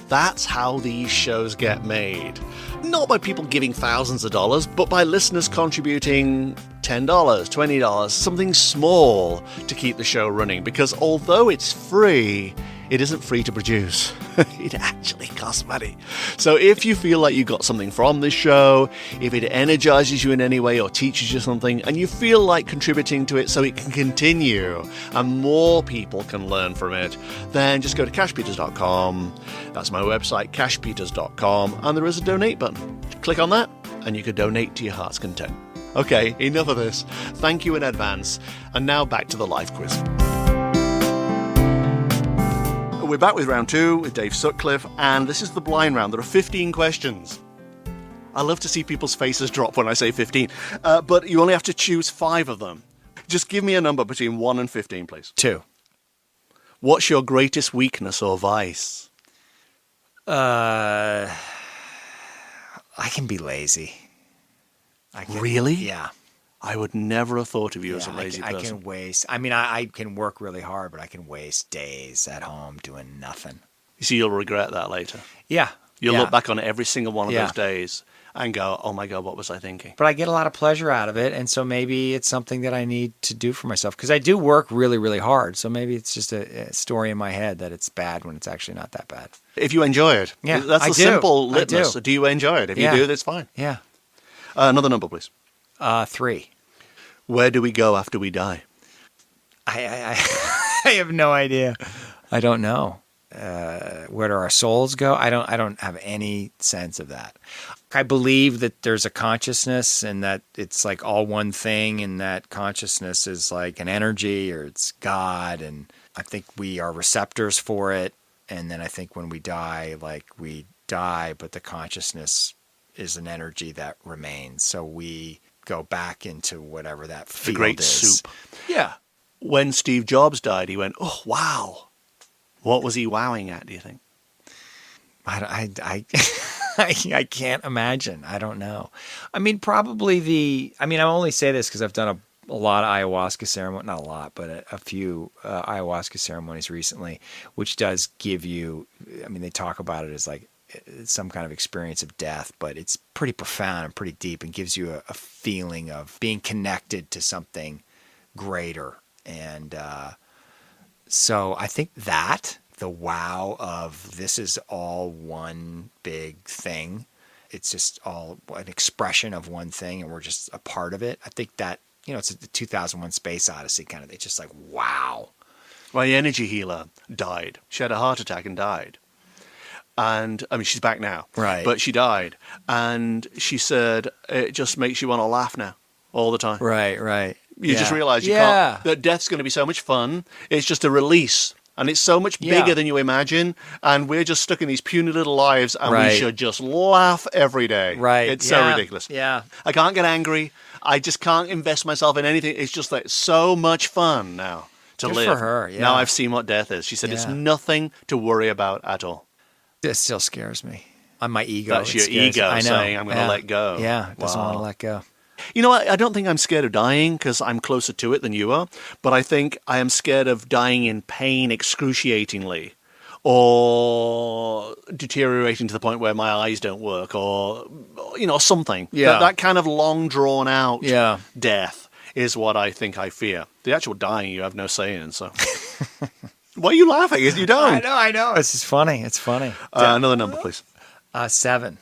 That's how these shows get made. Not by people giving thousands of dollars, but by listeners contributing $10, $20, something small to keep the show running. Because although it's free, it isn't free to produce. It actually costs money. So if you feel like you got something from this show, if it energizes you in any way or teaches you something, and you feel like contributing to it so it can continue and more people can learn from it, then just go to cashpeters.com. That's my website, cashpeters.com, and there is a donate button. Click on that, and you can donate to your heart's content. Okay, enough of this. Thank you in advance. And now back to the life quiz. We're back with round 2 with Dave Sutcliffe, and this is the blind round. There are 15 questions. I love to see people's faces drop when I say 15, but you only have to choose 5 of them. Just give me a number between 1 and 15, please. 2. What's your greatest weakness or vice? I can be lazy. Really? Yeah. I would never have thought of you as a lazy person. I can waste. I mean, I can work really hard, but I can waste days at home doing nothing. You see, you'll regret that later. Yeah. You'll look back on every single one of those days and go, oh my God, what was I thinking? But I get a lot of pleasure out of it, and so maybe it's something that I need to do for myself, because I do work really, really hard. So maybe it's just a story in my head that it's bad when it's actually not that bad. If you enjoy it. Yeah, That's I a do. simple I litmus. do. Do you enjoy it? If Yeah. you do, that's fine. Yeah. Another number, please. 3. Where do we go after we die? I I have no idea. I don't know. Where do our souls go? I don't have any sense of that. I believe that there's a consciousness and that it's like all one thing, and that consciousness is like an energy, or it's God, and I think we are receptors for it. And then I think when we die, like we die, but the consciousness is an energy that remains. So we go back into whatever that The field great is. soup. Yeah. When Steve Jobs died, he went, oh, wow. What was he wowing at, do you think? I can't imagine. I don't know. I mean, probably I only say this because I've done a lot of ayahuasca ceremony, not a lot, but a few ayahuasca ceremonies recently, which does give you, they talk about it as like some kind of experience of death, but it's pretty profound and pretty deep, and gives you a feeling of being connected to something greater. And so I think that the wow of this is all one big thing. It's just all an expression of one thing, and we're just a part of it. I think that, it's the 2001 Space Odyssey kind of, it's just like, wow. My energy healer died. She had a heart attack and died. And, she's back now. Right. But she died. And she said, it just makes you want to laugh now all the time. Right. You just realize that death's going to be so much fun. It's just a release. And it's so much bigger than you imagine. And we're just stuck in these puny little lives, and we should just laugh every day. Right. It's so ridiculous. Yeah. I can't get angry. I just can't invest myself in anything. It's just like so much fun now to Good live. for her, yeah. Now I've seen what death is. She said it's nothing to worry about at all. It still scares me. On my ego. That's your ego saying, I'm going to let go. Yeah, it doesn't want to let go. You know what? I don't think I'm scared of dying because I'm closer to it than you are. But I think I am scared of dying in pain excruciatingly, or deteriorating to the point where my eyes don't work, or, something. Yeah. That kind of long drawn out Yeah. death is what I think I fear. The actual dying you have no say in, so. Why are you laughing? You don't. I know. It's just funny. It's funny. Another number, please. 7.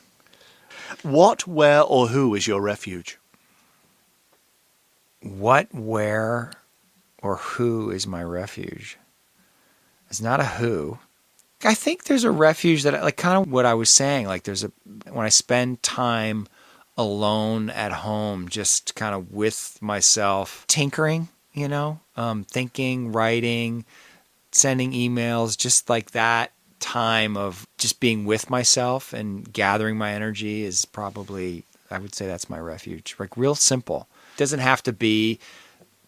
What, where, or who is your refuge? What, where, or who is my refuge? It's not a who. I think there's a refuge that, like, kind of what I was saying, like when I spend time alone at home, just kind of with myself, tinkering, thinking, writing, sending emails, just like that time of just being with myself and gathering my energy is probably, I would say that's my refuge. Like, real simple. It doesn't have to be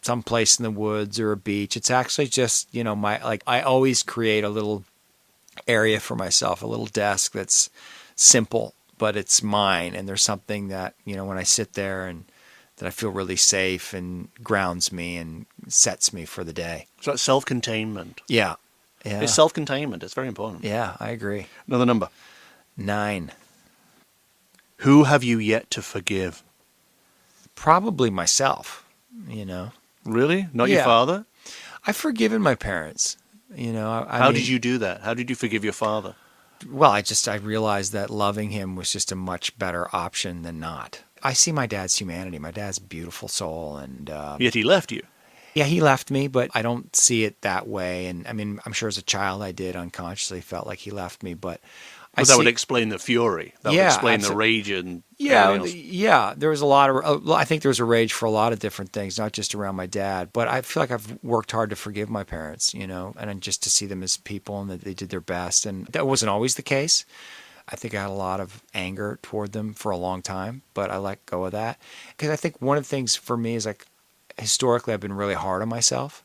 someplace in the woods or a beach. It's actually just, I always create a little area for myself, a little desk that's simple, but it's mine. And there's something that, when I sit there, and that I feel really safe and grounds me and sets me for the day. So it's self-containment. Yeah. Yeah. It's self-containment. It's very important. Yeah, I agree. Another number. 9. Who have you yet to forgive? Probably myself, Really? Not your father? I've forgiven my parents. How did you do that? How did you forgive your father? Well, I realized that loving him was just a much better option than not. I see my dad's humanity. My dad's a beautiful soul, and Yet he left you. Yeah, he left me, but I don't see it that way. And I'm sure as a child I did unconsciously felt like he left me, but that would explain the fury. That would explain the rage and yeah. There was a lot of. I think there was a rage for a lot of different things, not just around my dad. But I feel like I've worked hard to forgive my parents, and just to see them as people and that they did their best. And that wasn't always the case. I think I had a lot of anger toward them for a long time, but I let go of that because I think one of the things for me is, like, historically I've been really hard on myself,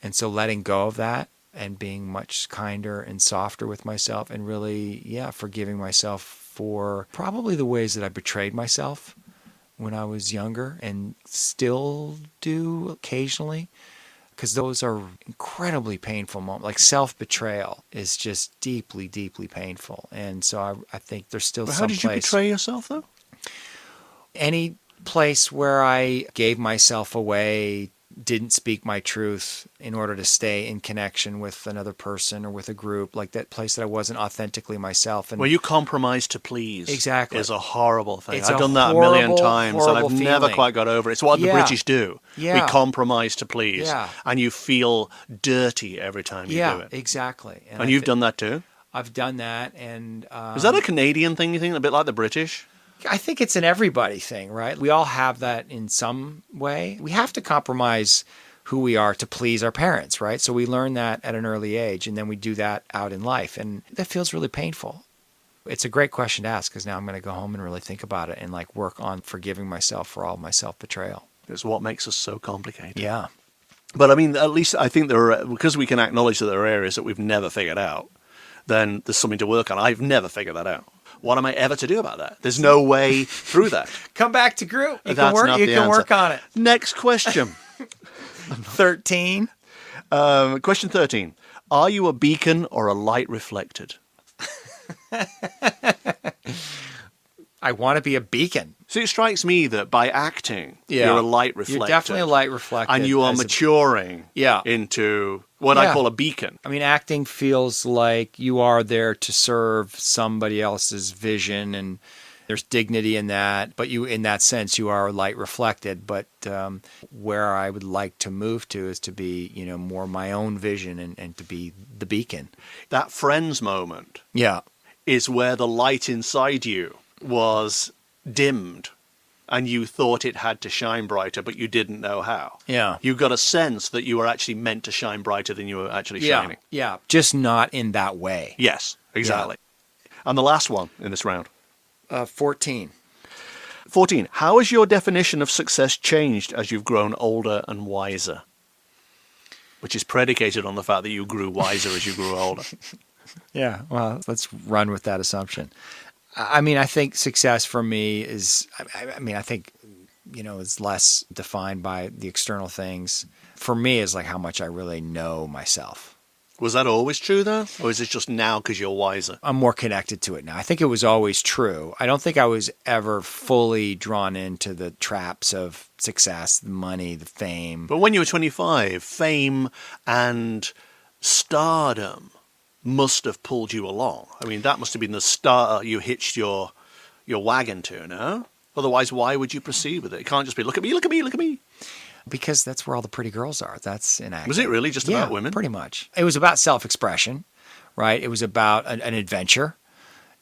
and so letting go of that and being much kinder and softer with myself, and really, forgiving myself for probably the ways that I betrayed myself when I was younger, and still do occasionally, because those are incredibly painful moments. Like, self-betrayal is just deeply, deeply painful, and so I think there's still some place. How did you betray yourself, though? Any place where I gave myself away, didn't speak my truth in order to stay in connection with another person or with a group, like that place that I wasn't authentically myself. And Well, you compromise to please. Exactly. Is a horrible thing. It's I've a done that a million horrible, times, and I've horrible never feeling. quite got over it. It's what the Yeah. British do. Yeah. We compromise to please. Yeah. And you feel dirty every time you do it. Exactly. And you've done that too? I've done that, and Is that a Canadian thing, you think? A bit like the British? I think it's an everybody thing, right? We all have that in some way. We have to compromise who we are to please our parents, right? So we learn that at an early age, and then we do that out in life, and that feels really painful. It's a great question to ask, because now I'm going to go home and really think about it and like work on forgiving myself for all my self-betrayal. It's what makes us so complicated. Yeah. But I mean, at least I think there are, because we can acknowledge that there are areas that we've never figured out, then there's something to work on. I've never figured that out. What am I ever to do about that? There's no way through that. Come back to group. You That's can not work. the You can work answer. on it. Next question. 13. Question 13. Are you a beacon or a light reflected? I want to be a beacon. So it strikes me that by acting, Yeah. you're a light reflected. You're definitely a light reflected. And you are as a- maturing Yeah. into what I Yeah. call a beacon. I mean, acting feels like you are there to serve somebody else's vision, and there's dignity in that. But you, in that sense, you are light reflected. But where I would like to move to is to be, more my own vision and to be the beacon. That Friends moment Yeah. is where the light inside you was dimmed and you thought it had to shine brighter, but you didn't know how. Yeah. You got a sense that you were actually meant to shine brighter than you were actually Yeah. shining. Yeah. Just not in that way. Yes, exactly. And the last one in this round. 14. 14. How has your definition of success changed as you've grown older and wiser? Which is predicated on the fact that you grew wiser as you grew older. Yeah, well, let's run with that assumption. I mean, I think success for me is, I think, is less defined by the external things. For me, is like how much I really know myself. Was that always true, though? Or is it just now because you're wiser? I'm more connected to it now. I think it was always true. I don't think I was ever fully drawn into the traps of success, the money, the fame. But when you were 25, fame and stardom must have pulled you along. I mean, that must have been the star you hitched your wagon to, no? Otherwise, why would you proceed with it? It can't just be, look at me, look at me, look at me. Because that's where all the pretty girls are. That's in acting. Was it really just about women? Pretty much. It was about self-expression, right? It was about an adventure.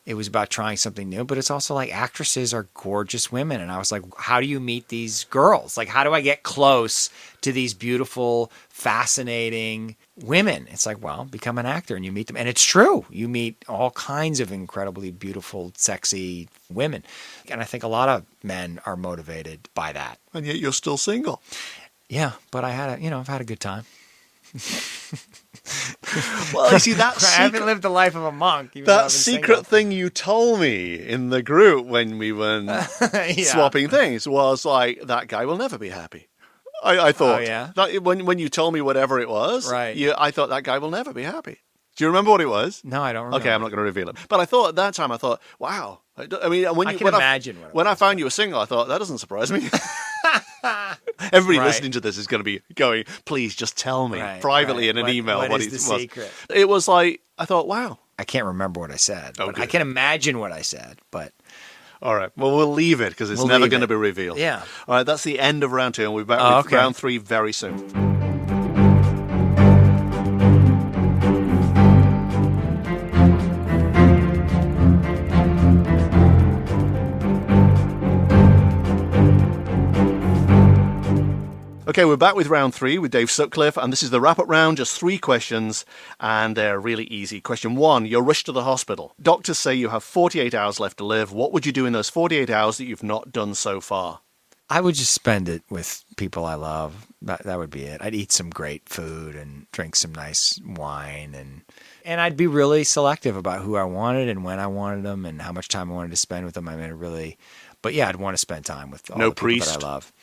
It was about trying something new, but it's also like actresses are gorgeous women. And I was like, how do you meet these girls? Like, how do I get close to these beautiful, fascinating women? It's like, well, become an actor and you meet them. And it's true. You meet all kinds of incredibly beautiful, sexy women. And I think a lot of men are motivated by that. And yet you're still single. Yeah, but I've had a good time. Well, you see, that I haven't lived the life of a monk. even though I've that been secret single. thing you told me in the group when we were Yeah. swapping things was like, that guy will never be happy. I thought. Oh, yeah? That, when you told me whatever it was, Right. I thought that guy will never be happy. Do you remember what it was? No, I don't remember. Okay, I'm not going to reveal it. But I thought at that time, wow. I mean, when I you, can when imagine what it when I was. found you were single, I thought, that doesn't surprise me. Everybody Right. listening to this is going to be going, please just tell me Right, privately right. in an email what what is it the was. secret? It was like, I thought, wow. I can't remember what I said. But Okay. I can imagine what I said, but All right. Well, we'll leave it because it's We'll never leave going to it. be revealed. Yeah. All right. That's the end of round 2, and we'll be back Oh, with okay. round 3 very soon. Okay, we're back with round 3 with Dave Sutcliffe, and this is the wrap-up round, just 3 questions, and they're really easy. Question 1, you're rushed to the hospital. Doctors say you have 48 hours left to live. What would you do in those 48 hours that you've not done so far? I would just spend it with people I love. That would be it. I'd eat some great food and drink some nice wine, and I'd be really selective about who I wanted and when I wanted them and how much time I wanted to spend with them. I mean, but yeah, I'd want to spend time with all No the people priest? that I love.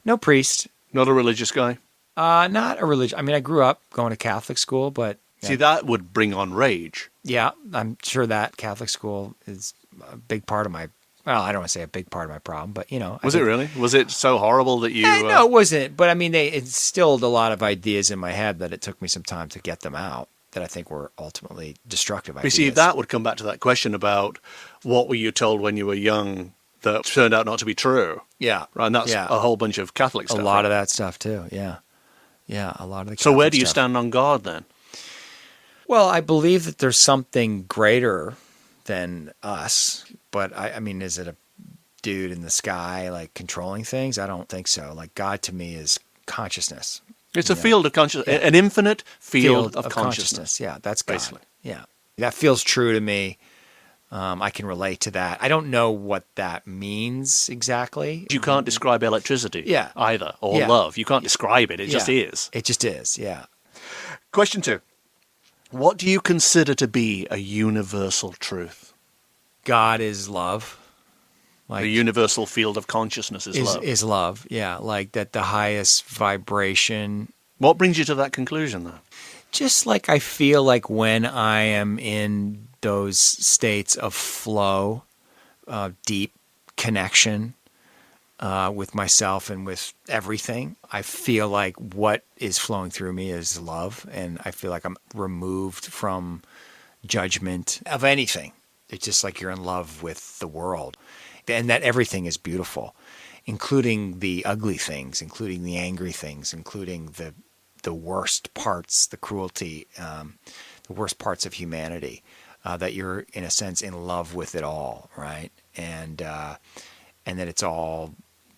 No priest. Not a religious guy? Not a religion. I mean, I grew up going to Catholic school, but See, that would bring on rage. yeah, I'm sure that Catholic school is a big part of my Well, I don't want to say a big part of my problem, but, Was it really? Was it so horrible that you... No, it wasn't. But I mean, they instilled a lot of ideas in my head that it took me some time to get them out that I think were ultimately destructive ideas. You see, that would come back to that question about what were you told when you were young that turned out not to be true. Yeah. Right, and that's a whole bunch of Catholic stuff. A lot of that stuff, too, yeah. Yeah, a lot of the Catholic So where do you stuff. stand on God, then? Well, I believe that there's something greater than us, but I mean, is it a dude in the sky, like, controlling things? I don't think so. Like, God to me is consciousness. It's a field of consciousness, an infinite field of consciousness. Yeah, that's God. Basically. Yeah, that feels true to me. I can relate to that. I don't know what that means exactly. You can't describe electricity either, or love. You can't describe it. It just is. It just is, yeah. Question 2. What do you consider to be a universal truth? God is love. The universal field of consciousness is love. Is love, yeah. Like that the highest vibration. What brings you to that conclusion, though? Just like I feel like when I am in those states of flow, deep connection with myself and with everything, I feel like what is flowing through me is love. And I feel like I'm removed from judgment of anything. It's just like you're in love with the world. And that everything is beautiful, including the ugly things, including the angry things, including the worst parts, the cruelty, the worst parts of humanity, that you're, in a sense, in love with it all, right? And that it's all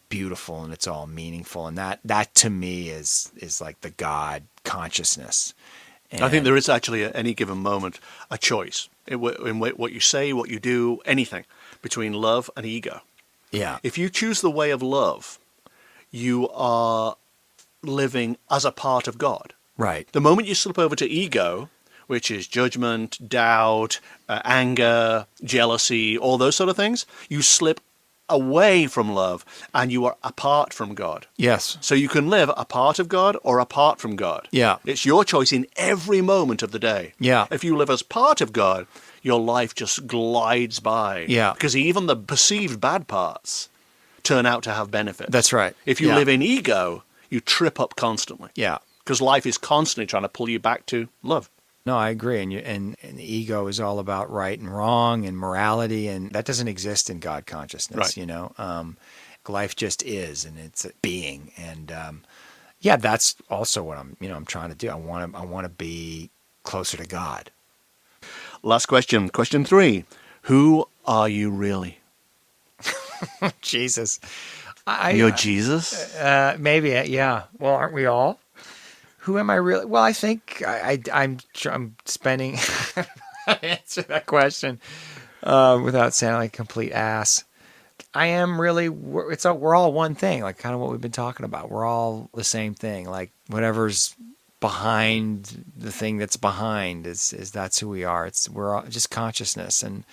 beautiful and it's all meaningful. And that to me is like the God consciousness. And I think there is actually at any given moment a choice in what you say, what you do, anything, between love and ego. Yeah. If you choose the way of love, you are living as a part of God. Right. The moment you slip over to ego, which is judgment, doubt, anger, jealousy, all those sort of things, you slip away from love and you are apart from God. Yes. So you can live a part of God or apart from God. Yeah. It's your choice in every moment of the day. Yeah. If you live as part of God, your life just glides by. Yeah. Because even the perceived bad parts turn out to have benefits. That's right. If you live in ego, you trip up constantly. Yeah. Because life is constantly trying to pull you back to love. No, I agree. And the ego is all about right and wrong and morality, and that doesn't exist in God consciousness, Right. Life just is, and it's a being. And that's also what I'm trying to do. I want to be closer to God. Last question. Question 3. Who are you really? Jesus. You're Jesus? Maybe, yeah. Well, aren't we all? Who am I really? Well, I think I'm spending answer that question without sounding like a complete ass. I am really. We're all one thing, like kind of what we've been talking about. We're all the same thing. Like whatever's behind the thing that's behind is that's who we are. We're all just consciousness, and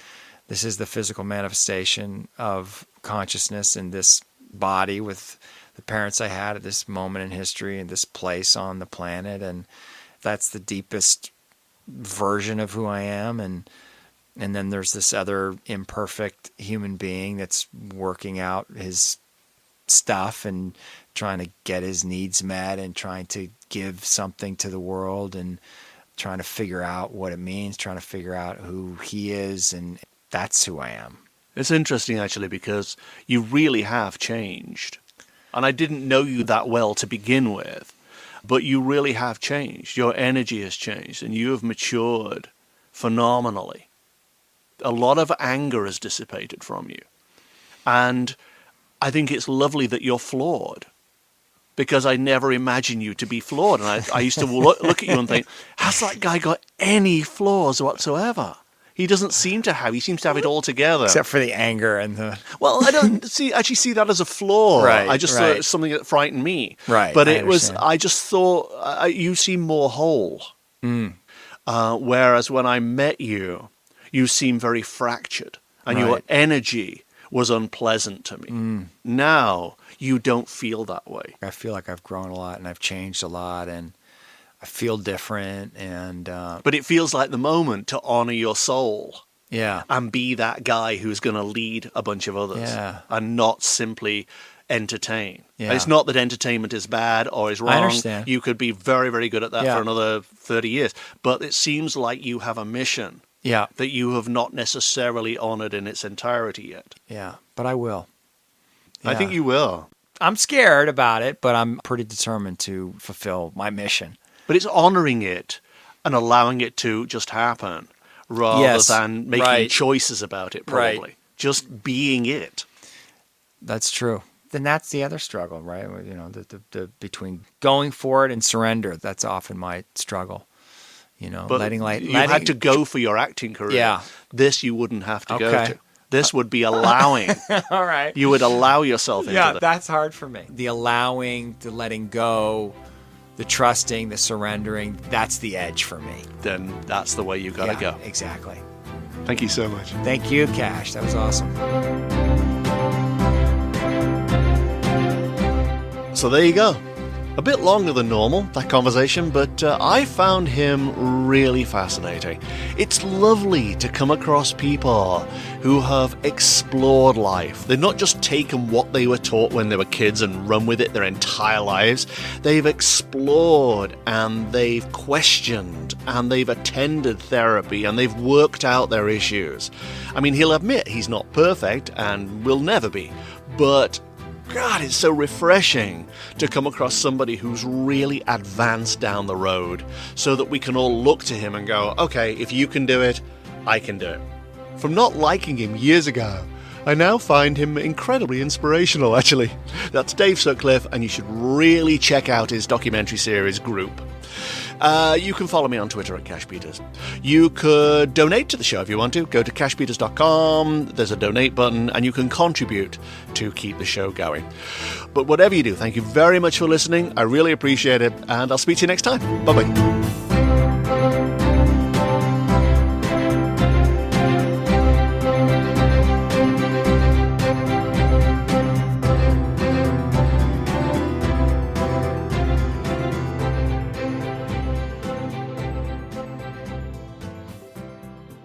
this is the physical manifestation of consciousness in this body with the parents I had at this moment in history and this place on the planet, and that's the deepest version of who I am. And then there's this other imperfect human being that's working out his stuff and trying to get his needs met and trying to give something to the world and trying to figure out what it means, trying to figure out who he is, and that's who I am. It's interesting, actually, because you really have changed. And I didn't know you that well to begin with, but you really have changed. Your energy has changed, and you have matured phenomenally. A lot of anger has dissipated from you. And I think it's lovely that you're flawed, because I never imagined you to be flawed. And I used to look at you and think, has that guy got any flaws whatsoever? He doesn't seem to have. He seems to have it all together. Except for the anger and the... Well, I don't actually see that as a flaw. Right, I just thought it was something that frightened me. Right, But I I just thought you seem more whole. Whereas when I met you, you seemed very fractured. And your Right. energy was unpleasant to me. Now, you don't feel that way. I feel like I've grown a lot and I've changed a lot and I feel different. And But it feels like the moment to honor your soul Yeah. and be that guy who's going to lead a bunch of others and not simply entertain. Yeah. It's not that entertainment is bad or is wrong. I understand. You could be very, very good at that for another 30 years. But it seems like you have a mission that you have not necessarily honored in its entirety yet. Yeah, but I will. I think you will. I'm scared about it, but I'm pretty determined to fulfill my mission. But it's honoring it and allowing it to just happen rather than making choices about it, probably. Right. Just being it. That's true. Then that's the other struggle, right? You know, the between going for it and surrender. That's often my struggle. You know, But you had to go for your acting career. Yeah. This you wouldn't have to go Okay. to. This would be allowing. All right. You would allow yourself into that. That's hard for me. The allowing, the letting go, the trusting, the surrendering, that's the edge for me. Then that's the way you got to go. Exactly. Thank you so much. Thank you, Cash. That was awesome. So there you go. A bit longer than normal, that conversation, but I found him really fascinating. It's lovely to come across people who have explored life. They've not just taken what they were taught when they were kids and run with it their entire lives. They've explored and they've questioned and they've attended therapy and they've worked out their issues. I mean, he'll admit he's not perfect and will never be, but God, it's so refreshing to come across somebody who's really advanced down the road so that we can all look to him and go, okay, if you can do it, I can do it. From not liking him years ago, I now find him incredibly inspirational, actually. That's Dave Sutcliffe, and you should really check out his documentary series, Group. You can follow me on Twitter at Cash Peters. You could donate to the show if you want to. Go to cashpeters.com. There's a donate button, and you can contribute to keep the show going. But whatever you do, thank you very much for listening. I really appreciate it, and I'll speak to you next time. Bye-bye.